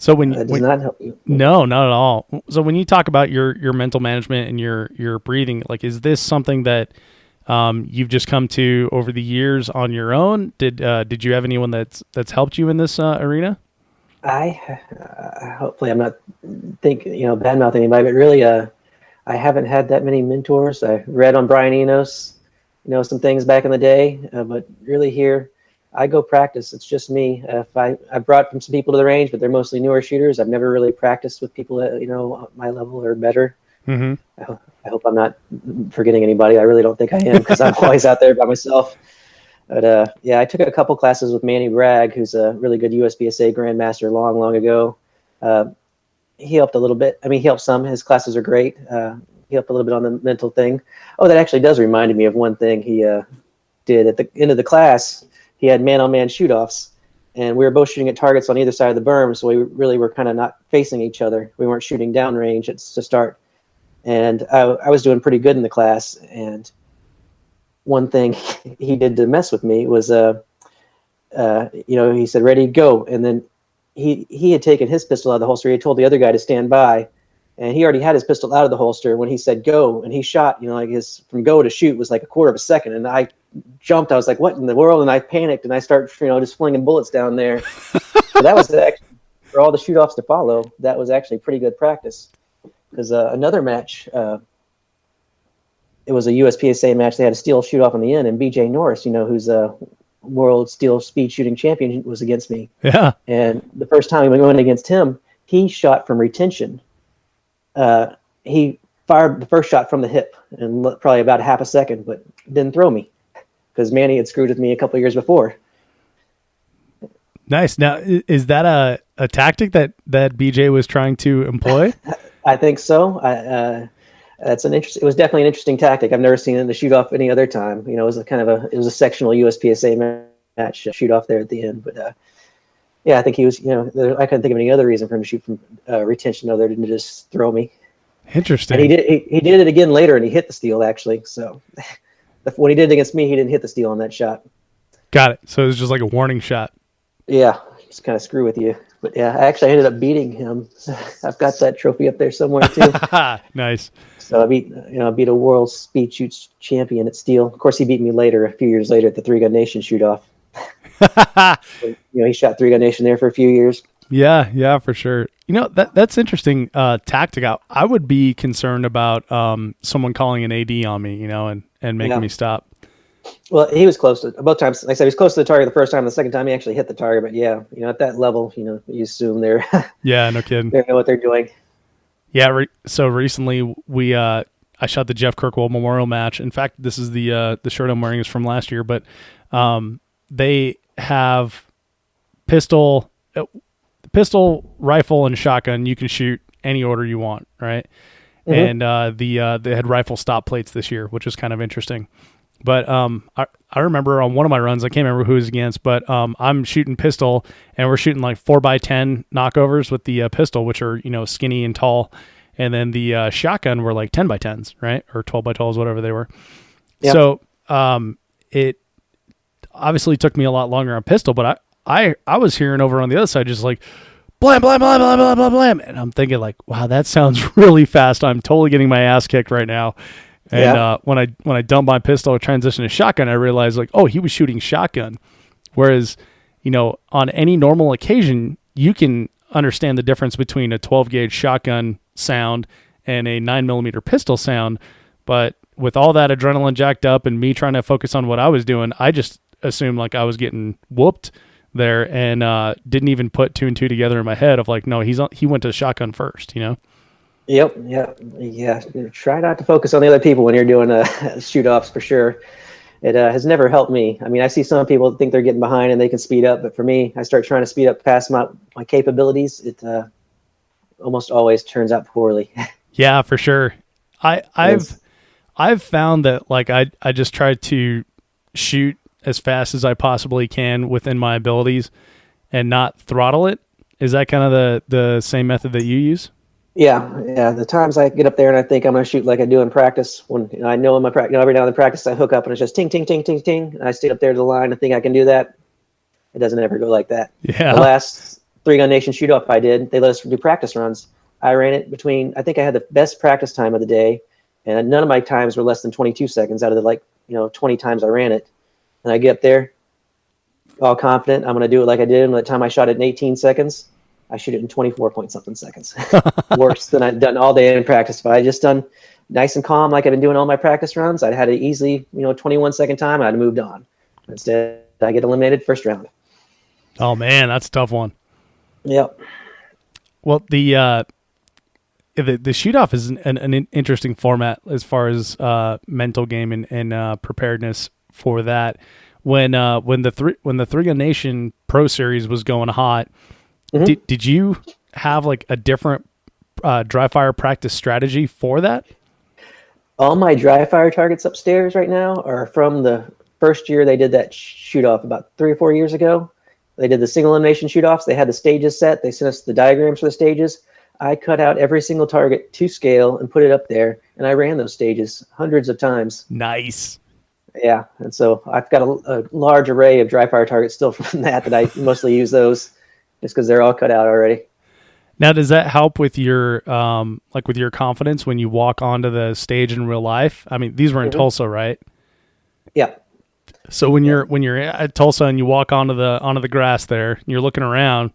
So that does not help you. No, not at all. So when you talk about your mental management and your breathing, like, is this something that you've just come to over the years on your own? Did you have anyone that's helped you in this arena? Hopefully I'm not bad mouthing anybody, but really I haven't had that many mentors. I read on Brian Enos, some things back in the day, but really here I go practice. It's just me. I brought some people to the range, but they're mostly newer shooters. I've never really practiced with people at my level or better. Mm-hmm. I hope I'm not forgetting anybody. I really don't think I am, because I'm always out there by myself. But I took a couple classes with Manny Bragg, who's a really good USPSA grandmaster long ago. He helped a little bit. I mean, he helped some. His classes are great. He helped a little bit on the mental thing. Oh, that actually does remind me of one thing he did at the end of the class. He had man-on-man shoot-offs, and we were both shooting at targets on either side of the berm, so we really were kind of not facing each other. We weren't shooting downrange to start. And I was doing pretty good in the class, and one thing he did to mess with me was, he said, "Ready, go," and then he had taken his pistol out of the holster. He had told the other guy to stand by, and he already had his pistol out of the holster when he said go, and he shot. His from go to shoot was like a quarter of a second, and I jumped. I was like, "What in the world?" And I panicked, and I started, just flinging bullets down there. So that was actually, for all the shoot-offs to follow, that was actually pretty good practice. Because another match, it was a USPSA match. They had a steel shoot-off on the end, and BJ Norris, who's a world steel speed shooting champion, was against me. Yeah. And the first time we went against him, he shot from retention. He fired the first shot from the hip in probably about half a second, but didn't throw me, because Manny had screwed with me a couple of years before. Nice. Now, is that a tactic that BJ was trying to employ? I think so. It was definitely an interesting tactic. I've never seen it in the shoot off any other time. It was it was a sectional USPSA match shoot off there at the end. But I think he was. I couldn't think of any other reason for him to shoot from retention other than to just throw me. Interesting. And he did it again later, and he hit the steel actually. So when he did it against me, he didn't hit the steel on that shot. Got it. So it was just like a warning shot. Yeah, just kind of screw with you. But yeah, I actually ended up beating him. I've got that trophy up there somewhere too. Nice. So I beat a world speed shoots champion at steel. Of course, he beat me later, a few years later, at the Three Gun Nation shoot off. He shot Three Gun Nation there for a few years. Yeah, for sure. That's interesting tactic. I would be concerned about someone calling an AD on me, and making me stop. Well, he was close to both times. Like I said, he was close to the target the first time. The second time, he actually hit the target. But yeah, at that level, you assume they're Yeah, no kidding. they know what they're doing. Yeah. So recently I shot the Jeff Kirkwell Memorial match. In fact, this is the shirt I'm wearing is from last year, but they have pistol, rifle, and shotgun. You can shoot any order you want, right? Mm-hmm. And they had rifle stop plates this year, which is kind of interesting. But I remember on one of my runs, I can't remember who it was against, but I'm shooting pistol, and we're shooting like 4x10 knockovers with the pistol, which are skinny and tall, and then the shotgun were like 10x10s, right, or 12x12s, whatever they were. Yep. So it obviously took me a lot longer on pistol, but I was hearing over on the other side just like blam blam blam blam blam blam blam, and I'm thinking like, wow, that sounds really fast. I'm totally getting my ass kicked right now. And when I dumped my pistol or transitioned to shotgun, I realized like, oh, he was shooting shotgun. Whereas, on any normal occasion, you can understand the difference between a 12 gauge shotgun sound and a 9mm pistol sound. But with all that adrenaline jacked up and me trying to focus on what I was doing, I just assumed like I was getting whooped there, and didn't even put two and two together in my head of like, no, he went to shotgun first, Yep. Yeah. Try not to focus on the other people when you're doing shoot offs for sure. It has never helped me. I mean, I see some people think they're getting behind and they can speed up, but for me, I start trying to speed up past my capabilities. It almost always turns out poorly. Yeah, for sure. I've found that like I just try to shoot as fast as I possibly can within my abilities and not throttle it. Is that kind of the same method that you use? Yeah. The times I get up there and I think I'm going to shoot like I do in practice, when I know in my practice, every now and then practice I hook up and it's just ting, ting, ting, ting, ting. And I stay up there to the line and think I can do that. It doesn't ever go like that. Yeah. The last Three Gun Nation shoot off I did, they let us do practice runs. I ran it between, I think I had the best practice time of the day, and none of my times were less than 22 seconds out of the 20 times I ran it. And I get up there all confident, I'm going to do it like I did. And by the time I shot it in 18 seconds, I shoot it in 24 point something seconds. Worse than I'd done all day in practice. If I had just done nice and calm like I've been doing all my practice runs, I'd had it easily, 21 second time, I'd have moved on. Instead, I get eliminated first round. Oh man, that's a tough one. Yep. Well, the shoot off is an interesting format as far as mental game and preparedness for that. When the Three Gun Nation Pro Series was going hot, mm-hmm. did you have like a different dry fire practice strategy for that? All my dry fire targets upstairs right now are from the first year they did that shoot off about 3 or 4 years ago. They did the single elimination shoot offs. They had the stages set. They sent us the diagrams for the stages. I cut out every single target to scale and put it up there, and I ran those stages hundreds of times. Nice. Yeah, and so I've got a large array of dry fire targets still from that I mostly use those just because they're all cut out already. Now, does that help with your with your confidence when you walk onto the stage in real life? I mean, these were in Tulsa, right? Yeah. So when you're at Tulsa and you walk onto the grass there, and you're looking around,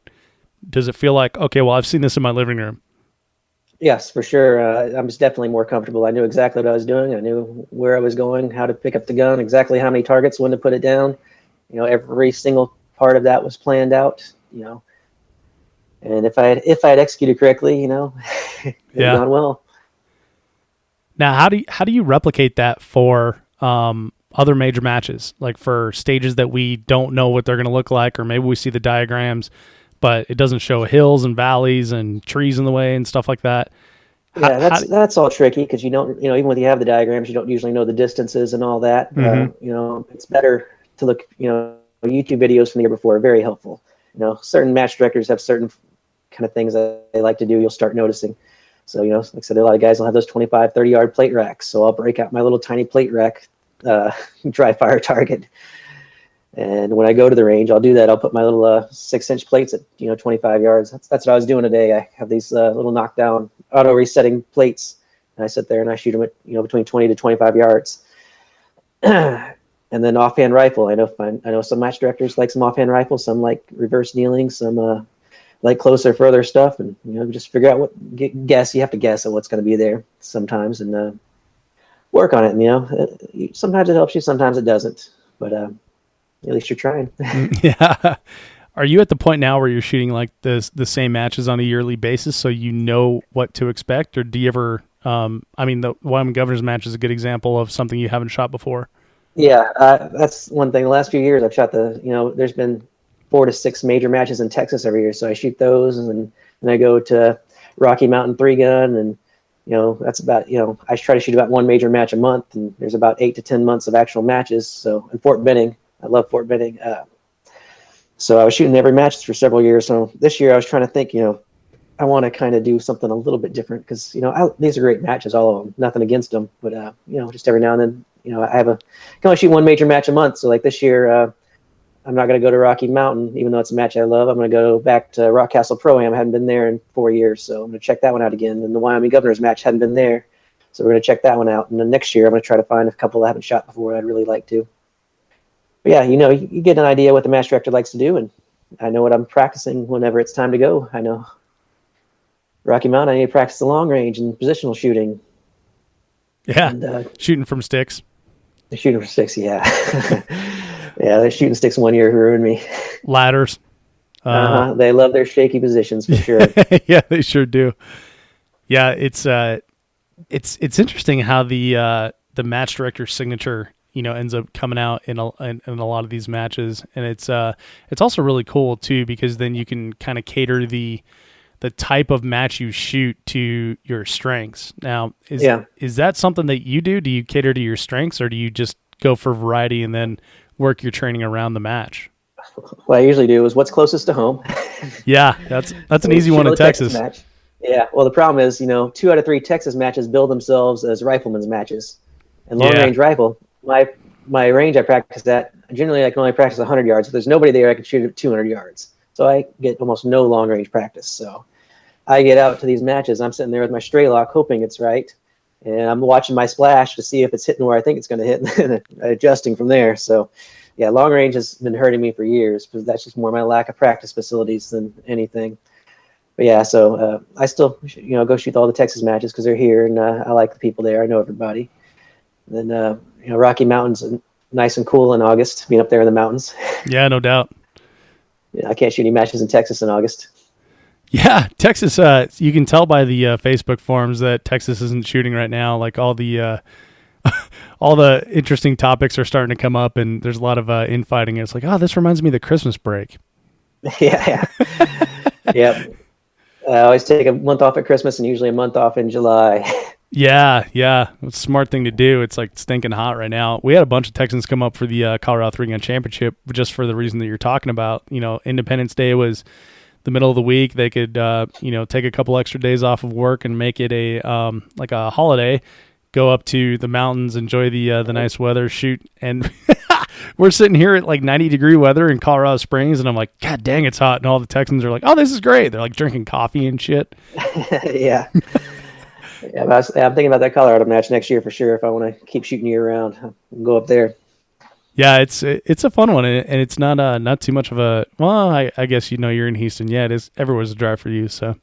does it feel like, okay, well, I've seen this in my living room? Yes, for sure. I was definitely more comfortable. I knew exactly what I was doing. I knew where I was going, how to pick up the gun, exactly how many targets, when to put it down. Every single part of that was planned out. And if I had executed correctly, it would have gone well. Now, how do you replicate that for other major matches, like for stages that we don't know what they're going to look like, or maybe we see the diagrams, but it doesn't show hills and valleys and trees in the way and stuff like that? That's all tricky because you don't, even when you have the diagrams, you don't usually know the distances and all that. Mm-hmm. It's better to look, YouTube videos from the year before are very helpful. Certain match directors have certain kind of things that they like to do. You'll start noticing. So, like I said, a lot of guys will have those 25, 30 yard plate racks. So I'll break out my little tiny plate rack dry fire target. And when I go to the range, I'll do that. I'll put my little 6-inch plates at 25 yards. That's what I was doing today. I have these little knockdown auto resetting plates, and I sit there and I shoot them at between 20 to 25 yards. And then offhand rifle. I know some match directors like some offhand rifle, some like reverse kneeling, some like closer, further stuff, and just figure out guess. You have to guess at what's going to be there sometimes, and work on it. And sometimes it helps you, sometimes it doesn't, but at least you're trying. Yeah. Are you at the point now where you're shooting like the same matches on a yearly basis, so you know what to expect, or do you ever? The Wyoming Governor's match is a good example of something you haven't shot before. Yeah, that's one thing. The last few years, I've shot there's been 4 to 6 major matches in Texas every year, so I shoot those, and then I go to Rocky Mountain 3-gun, and that's about I try to shoot about 1 major match a month, and there's about 8 to 10 months of actual matches. So in Fort Benning, I love Fort Benning. So I was shooting every match for several years. So this year I was trying to think, I want to kind of do something a little bit different because these are great matches, all of them. Nothing against them, but just every now and then, I can only shoot 1 major match a month. So like this year, I'm not going to go to Rocky Mountain, even though it's a match I love. I'm going to go back to Rock Castle Pro-Am. I hadn't been there in 4 years, so I'm going to check that one out again. And the Wyoming Governor's match hadn't been there, so we're going to check that one out. And then next year, I'm going to try to find a couple I haven't shot before I'd really like to. But yeah, you get an idea what the match director likes to do, and I know what I'm practicing whenever it's time to go. I know Rocky Mountain, I need to practice the long range and positional shooting. Yeah, and, shooting from sticks. Shooting from sticks, yeah. Yeah, the shooting sticks 1 year ruined me. Ladders. They love their shaky positions for sure. Yeah, they sure do. Yeah, it's interesting how the match director's signature ends up coming out in a lot of these matches, and it's also really cool too, because then you can kind of cater the type of match you shoot to your strengths. Now, is that something that you do? Do you cater to your strengths, or do you just go for variety and then work your training around the match? What I usually do is what's closest to home. Yeah, that's an easy one in Texas. Match. Yeah, well, the problem is, 2 out of 3 Texas matches build themselves as riflemen's matches. And long-range rifle, my range I practice at, generally I can only practice 100 yards. If there's nobody there, I can shoot at 200 yards. So I get almost no long-range practice. So I get out to these matches. I'm sitting there with my stray lock, hoping it's right. And I'm watching my splash to see if it's hitting where I think it's going to hit, and adjusting from there. So, yeah, long range has been hurting me for years, because that's just more my lack of practice facilities than anything. But yeah, so I still, go shoot all the Texas matches because they're here, and I like the people there. I know everybody. And then, Rocky Mountain's nice and cool in August, being up there in the mountains. Yeah, no doubt. Yeah, I can't shoot any matches in Texas in August. Yeah, Texas. You can tell by the Facebook forums that Texas isn't shooting right now. Like all the interesting topics are starting to come up, and there's a lot of infighting. It's like, oh, this reminds me of the Christmas break. Yeah. Yep. I always take a month off at Christmas and usually a month off in July. Yeah. It's a smart thing to do. It's like stinking hot right now. We had a bunch of Texans come up for the Colorado 3-gun championship just for the reason that you're talking about. Independence Day was the middle of the week. They could, take a couple extra days off of work and make it a holiday. Go up to the mountains, enjoy the nice weather, shoot, and we're sitting here at like 90-degree weather in Colorado Springs, and I'm like, God dang, it's hot. And all the Texans are like, oh, this is great. They're like drinking coffee and shit. Yeah. Yeah, I'm thinking about that Colorado match next year for sure. If I want to keep shooting year round, I'll go up there. Yeah, it's a fun one, and it's not too much of a. Well, I guess you're in Houston. Yeah, it is. Everywhere's a drive for you. So.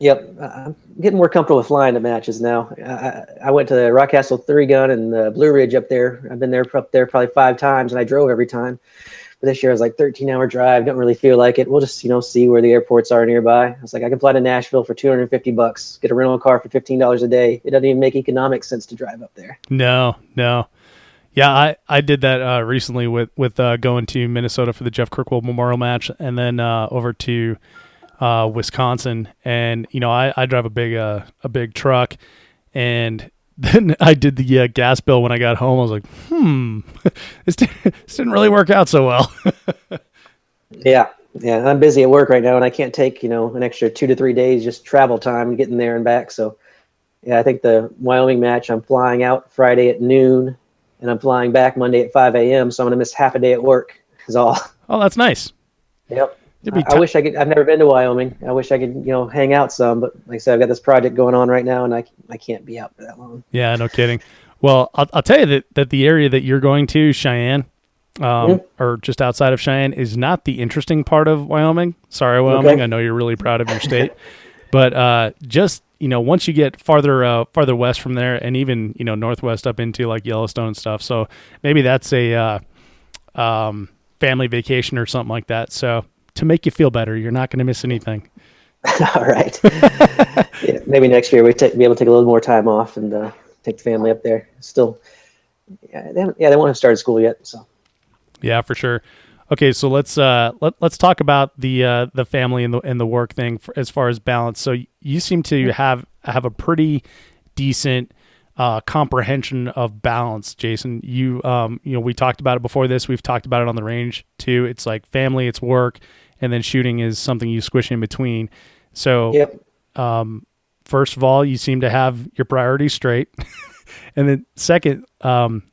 Yep, I'm getting more comfortable with flying the matches now. I went to the Rock Castle 3-gun and the Blue Ridge up there. I've been there up there probably 5 times, and I drove every time. But this year I was like 13-hour drive. Don't really feel like it. We'll just see where the airports are nearby. I was like, I can fly to Nashville for $250. Get a rental car for $15 a day. It doesn't even make economic sense to drive up there. No. Yeah, I did that recently with going to Minnesota for the Jeff Kirkwell Memorial match, and then over to Wisconsin, and I drive a big truck, and then I did the gas bill when I got home. I was like, this didn't really work out so well. Yeah, I'm busy at work right now, and I can't take an extra 2 to 3 days just travel time getting there and back. So yeah, I think the Wyoming match, I'm flying out Friday at noon, and I'm flying back Monday at 5 a.m. So I'm going to miss half a day at work is all. Oh, that's nice. Yep. I wish I could. I've never been to Wyoming. I wish I could, hang out some. But like I said, I've got this project going on right now, and I can't be out for that long. Yeah, no kidding. Well, I'll tell you that the area that you're going to, Cheyenne, or just outside of Cheyenne, is not the interesting part of Wyoming. Sorry, Wyoming. Okay. I know you're really proud of your state, but just once you get farther west from there, and even northwest up into like Yellowstone and stuff. So maybe that's a family vacation or something like that. So to make you feel better, you're not going to miss anything. All right. Yeah, maybe next year be able to take a little more time off and take the family up there. Still, they won't have started school yet. So. Yeah, for sure. Okay, so let's talk about the family and the work thing as far as balance. So you seem to have a pretty decent comprehension of balance, Jason. You we talked about it before this. We've talked about it on the range too. It's like family, it's work, and then shooting is something you squish in between. So, yep. First of all, you seem to have your priorities straight, and then second, how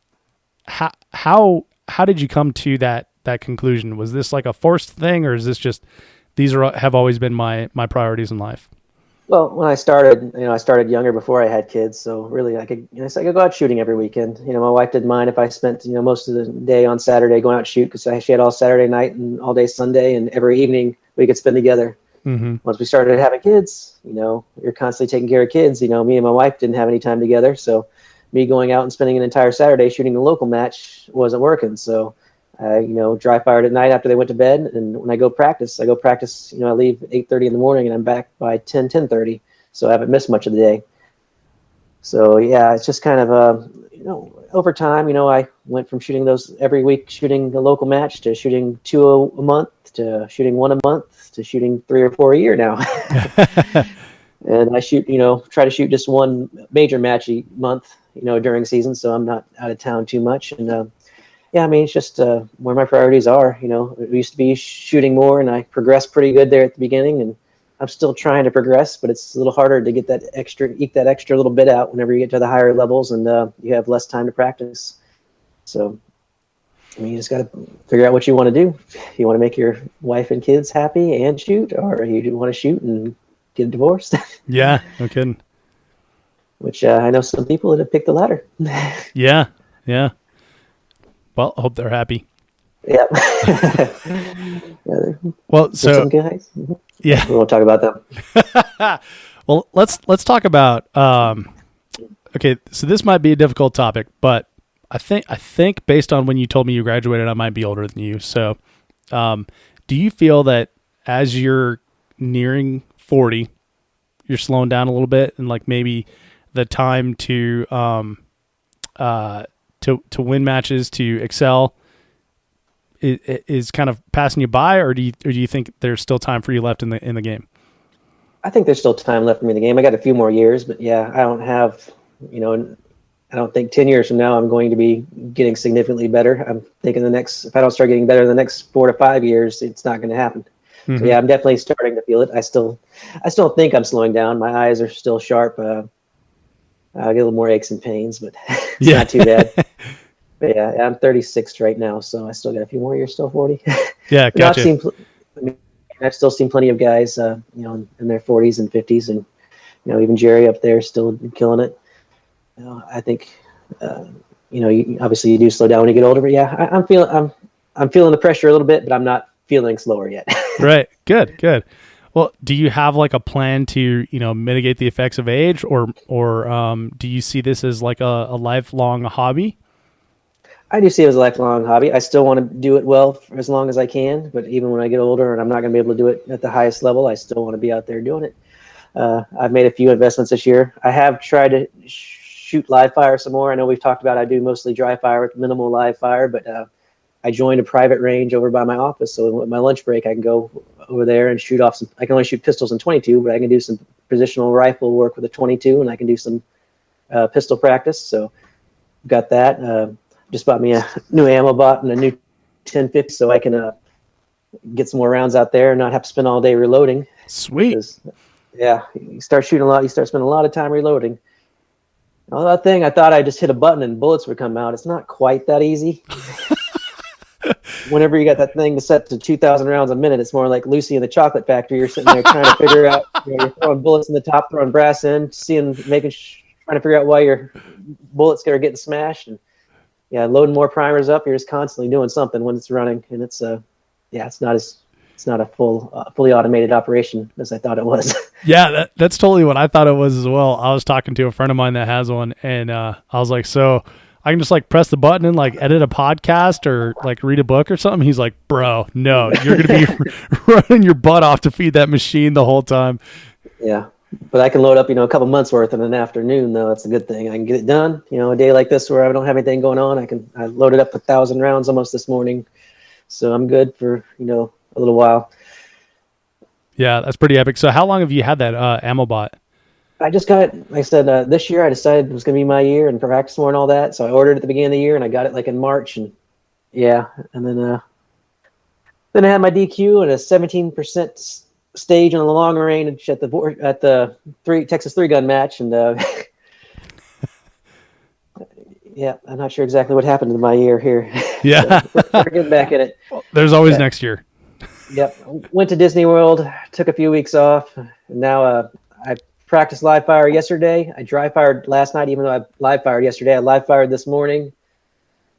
did you come to that conclusion? Was this like a forced thing, or is this just have always been my priorities in life? Well, when I started, I started younger before I had kids, so really I could go out shooting every weekend. My wife didn't mind if I spent most of the day on Saturday going out to shoot, because she had all Saturday night and all day Sunday, and every evening we could spend together. Mm-hmm. Once we started having kids, you're constantly taking care of kids. Me and my wife didn't have any time together, so me going out and spending an entire Saturday shooting a local match wasn't working. So I, dry fired at night after they went to bed. And when I go practice, I leave 8:30 in the morning and I'm back by 10:30. So I haven't missed much of the day. So yeah, it's just kind of, over time, I went from shooting those every week, shooting a local match, to shooting 2 a month, to shooting 1 a month, to shooting 3 or 4 a year now. And I shoot, try to shoot just one major match a month, during season. So I'm not out of town too much. And, it's just where my priorities are. It used to be shooting more, and I progressed pretty good there at the beginning, and I'm still trying to progress, but it's a little harder to get eke that extra little bit out whenever you get to the higher levels and you have less time to practice. So, you just got to figure out what you want to do. You want to make your wife and kids happy and shoot, or you want to shoot and get divorced? Yeah, no kidding. Which I know some people that have picked the latter. Yeah. Well, I hope they're happy. Yeah. Well, so some guys. Yeah, we won't talk about them. Well, let's talk about. Okay, so this might be a difficult topic, but I think based on when you told me you graduated, I might be older than you. So, do you feel that as you're nearing 40, you're slowing down a little bit, and like maybe the time to win matches, to excel, is kind of passing you by, or do you think there's still time for you left in the game? I think there's still time left for me in the game. I got a few more years, but yeah, I don't have, I don't think 10 years from now I'm going to be getting significantly better. I'm thinking if I don't start getting better in the next 4 to 5 years, it's not going to happen. Mm-hmm. So yeah, I'm definitely starting to feel it. I still think I'm slowing down. My eyes are still sharp. I get a little more aches and pains, but it's not too bad. But yeah, I'm 36 right now, so I still got a few more years, still 40. Yeah, gotcha. I've still seen plenty of guys, in their 40s and 50s, and even Jerry up there still killing it. I think, obviously you do slow down when you get older, but yeah, I'm feeling the pressure a little bit, but I'm not feeling slower yet. Right. Good. Well, do you have like a plan to, mitigate the effects of age, or do you see this as like a lifelong hobby? I do see it as a lifelong hobby. I still want to do it well for as long as I can, but even when I get older and I'm not going to be able to do it at the highest level, I still want to be out there doing it. I've made a few investments this year. I have tried to shoot live fire some more. I know we've talked about I do mostly dry fire with minimal live fire, but I joined a private range over by my office, so with my lunch break I can go over there and shoot off some. I can only shoot pistols in 22, but I can do some positional rifle work with a 22, and I can do some pistol practice. So got that. Just bought me a new ammo bot and a new 1050, so I can get some more rounds out there and not have to spend all day reloading. Sweet. Yeah, you start shooting a lot, you start spending a lot of time reloading. Well, that thing, I thought I just hit a button and bullets would come out. It's not quite that easy. Whenever you got that thing set to 2,000 rounds a minute, it's more like Lucy in the Chocolate Factory. You're sitting there trying to figure out, you're throwing bullets in the top, throwing brass in, trying to figure out why your bullets are getting smashed. And yeah, loading more primers up. You're just constantly doing something when it's running, and it's it's not a fully automated operation as I thought it was. Yeah, that's totally what I thought it was as well. I was talking to a friend of mine that has one, and I was like, so I can just like press the button and like edit a podcast or like read a book or something. He's like, bro, no, you're going to be running your butt off to feed that machine the whole time. Yeah. But I can load up, a couple months worth in an afternoon, though. That's a good thing. I can get it done. A day like this where I don't have anything going on, I loaded up 1,000 rounds almost this morning. So I'm good for, a little while. Yeah, that's pretty epic. So how long have you had that ammo bot? I just got it, like I said, this year I decided it was going to be my year and practice more and all that. So I ordered it at the beginning of the year and I got it like in March. And yeah, and then I had my DQ and a 17% stage on the long range at the Texas 3-gun match. And yeah, I'm not sure exactly what happened to my year here. Yeah. So we're getting back in it. Well, there's always next year. Yep. Went to Disney World, took a few weeks off. And now I practiced live fire yesterday. I dry fired last night, even though I live fired yesterday. I live fired this morning.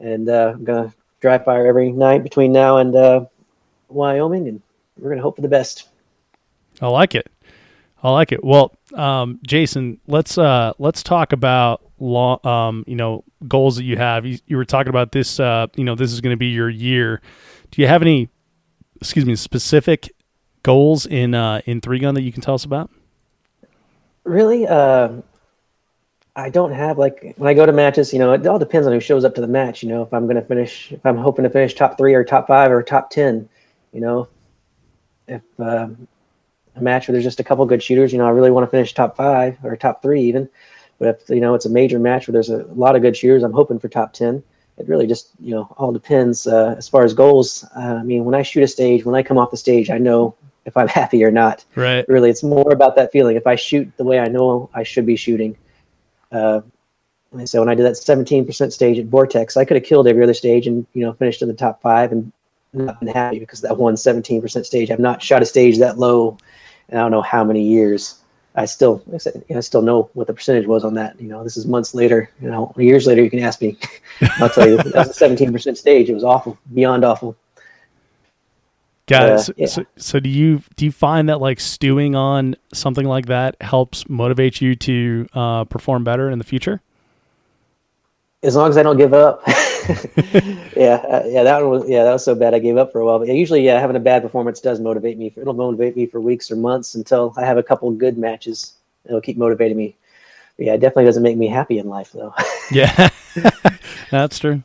And I'm going to dry fire every night between now and Wyoming. And we're going to hope for the best. I like it. Well, Jason, let's talk about goals that you have. You were talking about this, this is going to be your year. Do you have any, specific goals in 3-gun that you can tell us about? Really? I don't have, like, when I go to matches, it all depends on who shows up to the match, if I'm hoping to finish top 3 or top 5 or top 10, if a match where there's just a couple good shooters, I really want to finish top 5 or top 3 even. But if, it's a major match where there's a lot of good shooters, I'm hoping for top 10. It really just, all depends as far as goals. When I shoot a stage, when I come off the stage, I know if I'm happy or not. Right. Really, it's more about that feeling. If I shoot the way I know I should be shooting. Like I said, when I did that 17% stage at Vortex, I could have killed every other stage and, finished in the top 5 and not been happy because that one 17% stage. I've not shot a stage that low in I don't know how many years. I still know what the percentage was on that. This is months later. Years later, you can ask me. I'll tell you, that was a 17% stage. It was awful, beyond awful. Got it. Yeah. So do you find that like stewing on something like that helps motivate you to perform better in the future? As long as I don't give up. That was so bad I gave up for a while. But usually, having a bad performance does motivate me. It'll motivate me for weeks or months until I have a couple good matches. It'll keep motivating me. But yeah, it definitely doesn't make me happy in life, though. Yeah, that's true.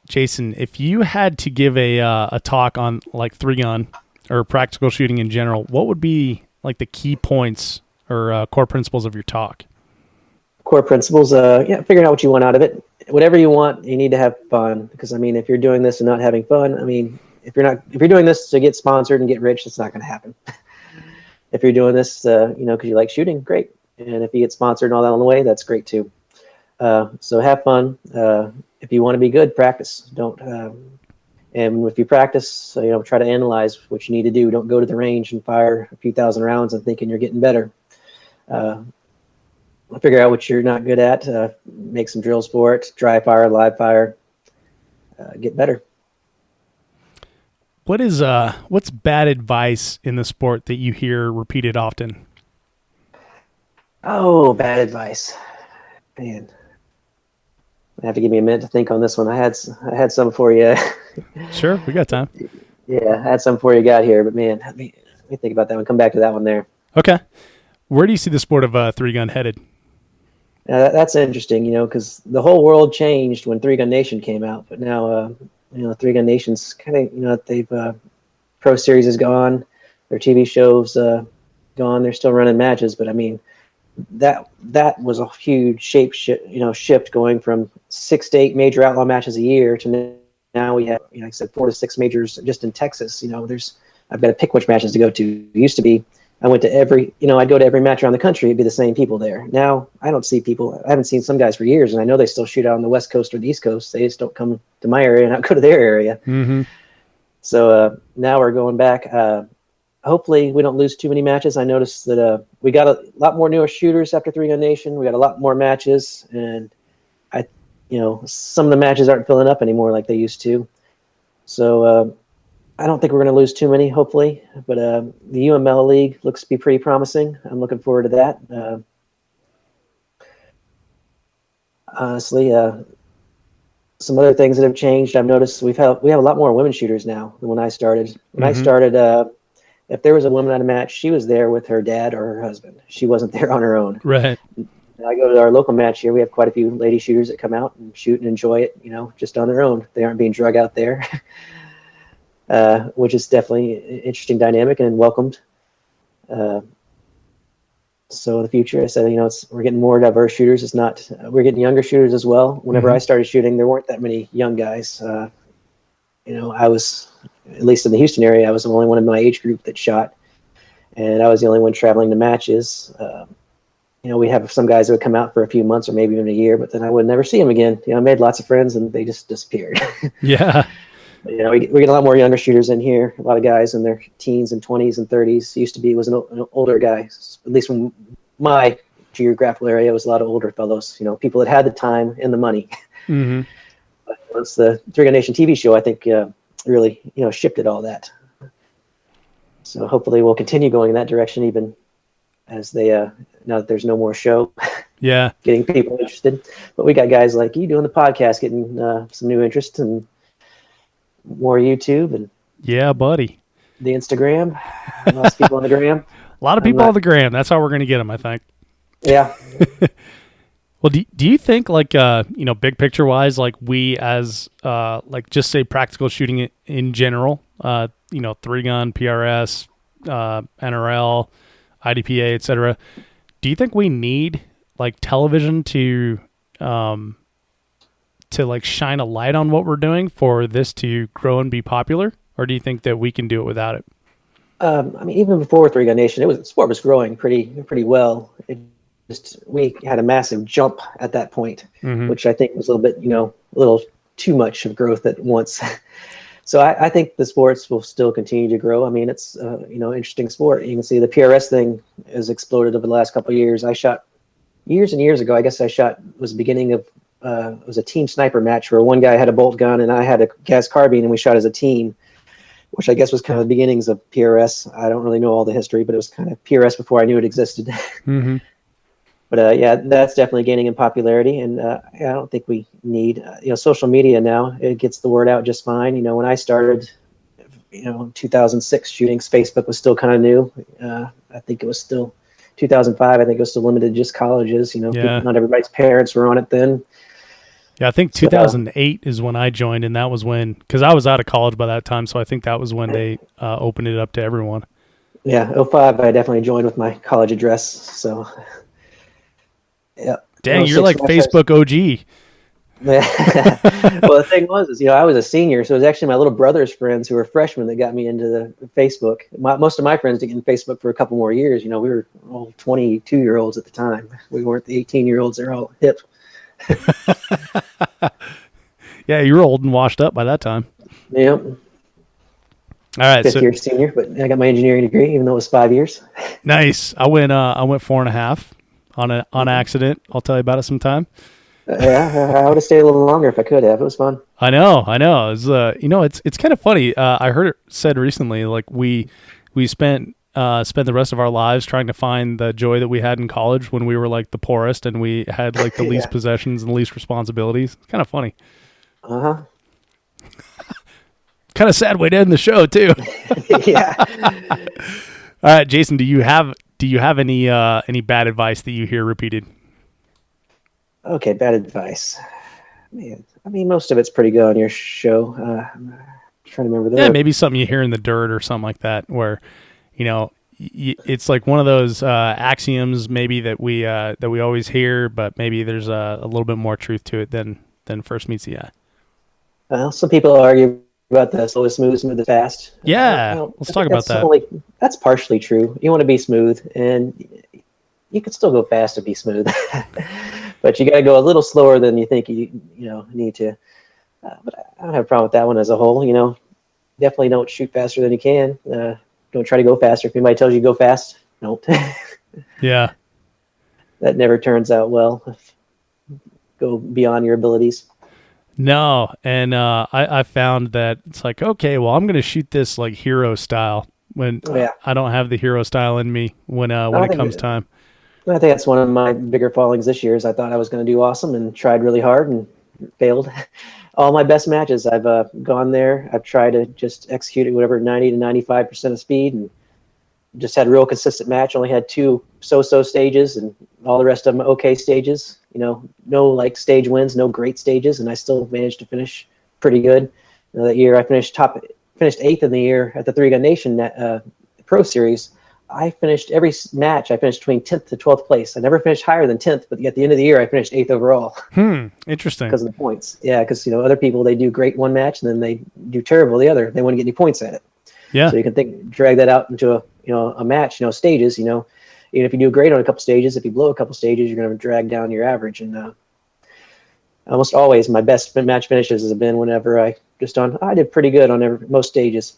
Jason, if you had to give a talk on like 3-gun or practical shooting in general, what would be like the key points or core principles of your talk? Core principles, figuring out what you want out of it. Whatever you want, you need to have fun. Because if you're doing this and not having fun, if you're doing this to get sponsored and get rich, it's not going to happen. If you're doing this, because you like shooting, great. And if you get sponsored and all that on the way, that's great too. So have fun. If you want to be good, practice. And if you practice, try to analyze what you need to do. Don't go to the range and fire a few thousand rounds and thinking you're getting better. Figure out what you're not good at, make some drills for it, dry fire, live fire, get better. What's bad advice in the sport that you hear repeated often? Oh, bad advice. Man. I have to give me a minute to think on this one. I had some for you. Sure, we got time. Yeah, I had some for you got here, but man, let me think about that one. Come back to that one there. Okay. Where do you see the sport of 3-gun headed? That's interesting, because the whole world changed when 3-Gun Nation came out. But now, 3-Gun Nation's kind of, they've Pro Series is gone, their TV shows gone. They're still running matches, but that was a huge shift going from 6 to 8 major outlaw matches a year to now we have, like I said, 4 to 6 majors just in Texas. I've got to pick which matches to go to. It used to be I went to every, I'd go to every match around the country. It'd be the same people there. Now I don't see people. I haven't seen some guys for years, and I know they still shoot out on the West Coast or the East Coast. They just don't come to my area and I go to their area. Mm-hmm. So now we're going back. Hopefully we don't lose too many matches. I noticed that we got a lot more newer shooters after Three Gun Nation. We got a lot more matches, and some of the matches aren't filling up anymore like they used to. So I don't think we're going to lose too many, hopefully. But the UML League looks to be pretty promising. I'm looking forward to that. Honestly, some other things that have changed. I've noticed we have a lot more women shooters now than when I started. When I started, if there was a woman at a match, she was there with her dad or her husband. She wasn't there on her own. Right. I go to our local match here. We have quite a few lady shooters that come out and shoot and enjoy it, just on their own. They aren't being drug out there, which is definitely an interesting dynamic and welcomed. So in the future, I said, we're getting more diverse shooters. It's not, we're getting younger shooters as well. Whenever I started shooting, there weren't that many young guys. I was, at least in the Houston area, I was the only one in my age group that shot, and I was the only one traveling to matches. We have some guys that would come out for a few months or maybe even a year, but then I would never see them again. I made lots of friends and they just disappeared. Yeah. We get a lot more younger shooters in here. A lot of guys in their teens and 20s and 30s. Used to be was an older guy. At least from my geographical area, it was a lot of older fellows. People that had the time and the money. Mm-hmm. But once the Three Gun Nation TV show, I think really shifted all that. So hopefully we'll continue going in that direction, even as they now that there's no more show. Yeah. Getting people interested. But we got guys like you doing the podcast, getting some new interest and more YouTube and yeah, buddy. The Instagram. Lots of people on the gram. A lot of people on the gram. That's how we're going to get them, I think. Yeah. Well, do you think big picture wise, like we as just say practical shooting in general, three gun, PRS, NRL, IDPA, etc. Do you think we need like television to shine a light on what we're doing for this to grow and be popular, or do you think that we can do it without it? Even before Three Gun Nation, sport was growing pretty well. We had a massive jump at that point, which I think was a little too much of growth at once. So I think the sports will still continue to grow. It's interesting sport. You can see the PRS thing has exploded over the last couple of years. I shot years and years ago. I guess was the beginning of it was a team sniper match where one guy had a bolt gun and I had a gas carbine, and we shot as a team, which I guess was kind of the beginnings of PRS. I don't really know all the history, but it was kind of PRS before I knew it existed. Mm-hmm. But that's definitely gaining in popularity, and I don't think we need social media now. It gets the word out just fine. When I started, in 2006 shooting, Facebook was still kind of new. I think it was still 2005. I think it was still limited to just colleges. Not everybody's parents were on it then. Yeah, I think 2008 is when I joined, and that was when, because I was out of college by that time, so I think that was when they opened it up to everyone. Yeah, 2005, I definitely joined with my college address, so... Yeah. Dang, you're like Facebook OG. Well, the thing was, I was a senior, so it was actually my little brother's friends who were freshmen that got me into the Facebook. Most of my friends didn't get in Facebook for a couple more years. We were all 22-year-olds at the time. We weren't the 18-year-olds. They're all hip. Yeah, you were old and washed up by that time. Yep. All right, Fifth year senior, but I got my engineering degree, even though it was 5 years. Nice. I went 4.5 on accident. I'll tell you about it sometime. Yeah, I would have stayed a little longer if I could have. It was fun. I know. It was, it's kind of funny. I heard it said recently, like we spent the rest of our lives trying to find the joy that we had in college when we were like the poorest and we had like the least possessions and the least responsibilities. It's kind of funny. Uh-huh. Kind of sad way to end the show too. Yeah. All right, Jason, do you have any bad advice that you hear repeated? Okay, bad advice. Man, most of it's pretty good on your show. I'm trying to remember that. Yeah, maybe something you hear in the dirt or something like that, where it's like one of those axioms maybe that we always hear, but maybe there's a little bit more truth to it than first meets the eye. Well, some people argue about the slow is smooth is fast. Yeah, let's talk about that. That's partially true. You want to be smooth, and you can still go fast and be smooth, but you got to go a little slower than you think you need to. But I don't have a problem with that one as a whole. Definitely don't shoot faster than you can. Don't try to go faster. If anybody tells you to go fast, don't. Yeah, that never turns out well. Go beyond your abilities. No, and I found that it's like, okay, well, I'm going to shoot this like hero style when I don't have the hero style in me when it comes time. I think that's one of my bigger fallings this year is I thought I was going to do awesome and tried really hard and failed. All my best matches, I've gone there. I've tried to just execute it whatever 90 to 95% of speed and just had a real consistent match. Only had 2 so-so stages and all the rest of them okay stages. No like stage wins, no great stages, and I still managed to finish pretty good. That year I finished 8th in the year at the Three Gun Nation Pro Series. I finished every match. I finished between 10th to 12th place. I never finished higher than 10th, but at the end of the year I finished 8th overall. Interesting. Because of the points. Yeah, because other people, they do great one match and then they do terrible the other. They wouldn't get any points at it. Yeah. So you can drag that out into a match. Stages. Even if you do great on a couple stages, if you blow a couple stages, you're going to drag down your average. And almost always, my best match finishes have been whenever I did pretty good on most stages.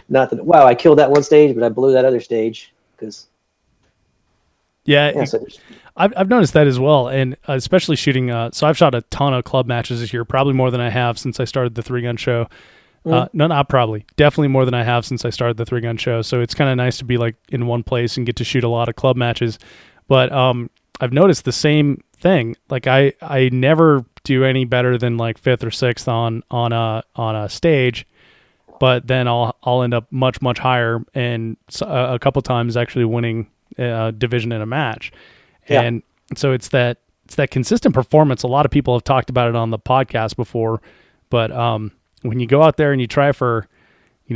Not that I killed that one stage, but I blew that other stage because. I've noticed that as well, and especially shooting. So I've shot a ton of club matches this year, probably more than I have since I started the Three Gun Show. No, not probably. Definitely more than I have since I started the Three Gun Show. So it's kind of nice to be like in one place and get to shoot a lot of club matches. But I've noticed the same thing. Like I never do any better than like 5th or 6th on a stage, but then I'll end up much higher and a couple times actually winning a division in a match. Yeah. And so it's that consistent performance. A lot of people have talked about it on the podcast before, but when you go out there and you try for,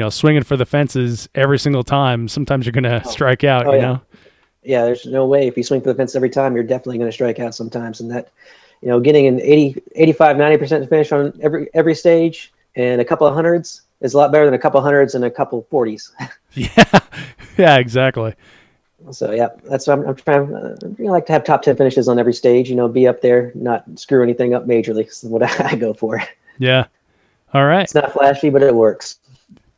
swinging for the fences every single time, sometimes you're going to strike out, know? Yeah, there's no way. If you swing for the fence every time, you're definitely going to strike out sometimes. And that, getting an 80, 85, 90% finish on every stage and a couple of hundreds is a lot better than a couple of hundreds and a couple of 40s. Yeah, exactly. So, yeah, that's what I'm trying. I like to have top 10 finishes on every stage, be up there, not screw anything up majorly. That's what I go for. Yeah. All right. It's not flashy, but it works.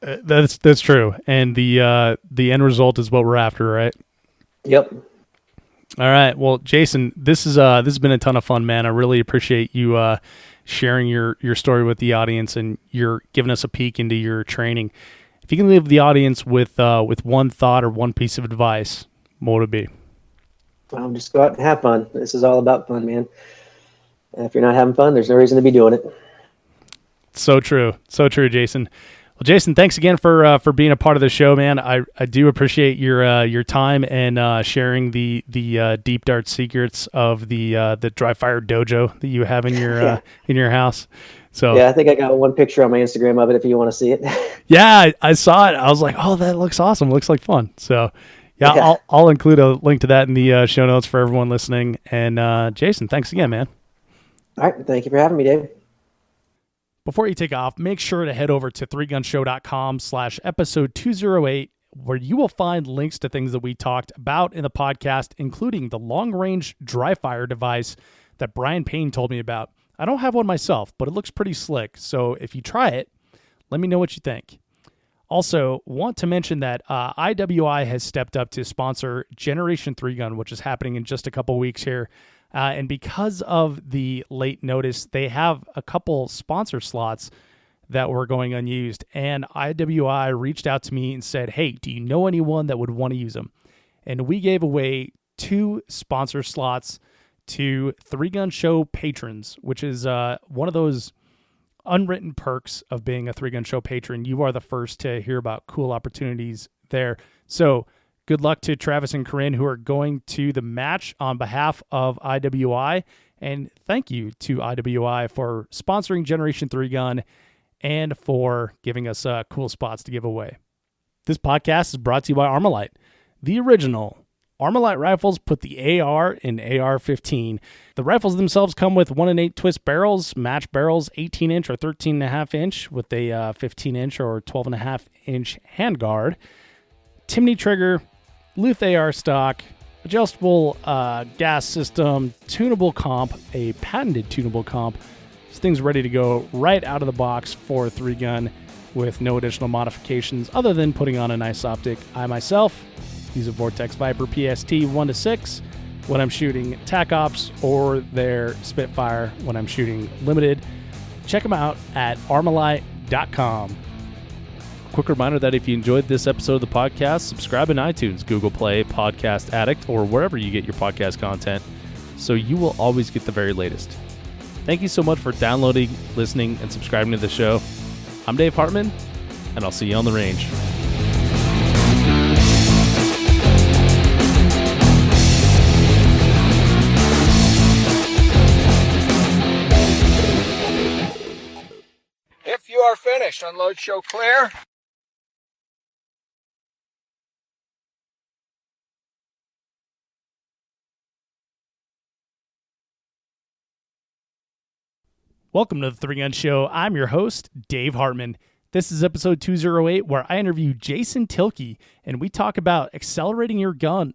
That's true. And the end result is what we're after, right? Yep. All right. Well, Jason, this has been a ton of fun, man. I really appreciate you sharing your story with the audience and you're giving us a peek into your training. If you can leave the audience with one thought or one piece of advice, what would it be? Well, just go out and have fun. This is all about fun, man. If you're not having fun, there's no reason to be doing it. So true, Jason. Well, Jason, thanks again for being a part of the show, man. I do appreciate your time and sharing the deep dart secrets of the dry fire dojo that you have in your house. So yeah, I think I got one picture on my Instagram of it if you want to see it. Yeah, I saw it. I was like, oh, that looks awesome. Looks like fun. So yeah. I'll include a link to that in the show notes for everyone listening. And Jason, thanks again, man. All right, thank you for having me, Dave. Before you take off, make sure to head over to threegunshow.com/episode 208, where you will find links to things that we talked about in the podcast, including the long-range dry fire device that Brian Payne told me about. I don't have one myself, but it looks pretty slick. So if you try it, let me know what you think. Also, want to mention that IWI has stepped up to sponsor Generation 3 Gun, which is happening in just a couple weeks here. And because of the late notice, they have a couple sponsor slots that were going unused. And IWI reached out to me and said, hey, do you know anyone that would want to use them? And we gave away 2 sponsor slots to Three Gun Show patrons, which is one of those unwritten perks of being a Three Gun Show patron. You are the first to hear about cool opportunities there. So good luck to Travis and Corinne who are going to the match on behalf of IWI. And thank you to IWI for sponsoring Generation 3 Gun and for giving us cool spots to give away. This podcast is brought to you by Armalite, the original Armalite rifles put the AR in AR-15. The rifles themselves come with 1 8 twist barrels, match barrels, 18-inch or 13.5-inch with a 15-inch or 12.5-inch handguard, Timney trigger, Luth AR stock, adjustable gas system, tunable comp, a patented tunable comp. This thing's ready to go right out of the box for a 3-gun with no additional modifications other than putting on a nice optic. I myself use a Vortex Viper PST 1-6 when I'm shooting TAC Ops or their Spitfire when I'm shooting limited. Check them out at armalite.com. Quick reminder that if you enjoyed this episode of the podcast, subscribe in iTunes, Google Play, Podcast Addict, or wherever you get your podcast content, so you will always get the very latest. Thank you so much for downloading, listening, and subscribing to the show. I'm Dave Hartman, and I'll see you on the range. If you are finished, unload, show clear. Welcome to the 3-Gun Show. I'm your host, Dave Hartman. This is episode 208, where I interview Jason Tielke, and we talk about accelerating your gun.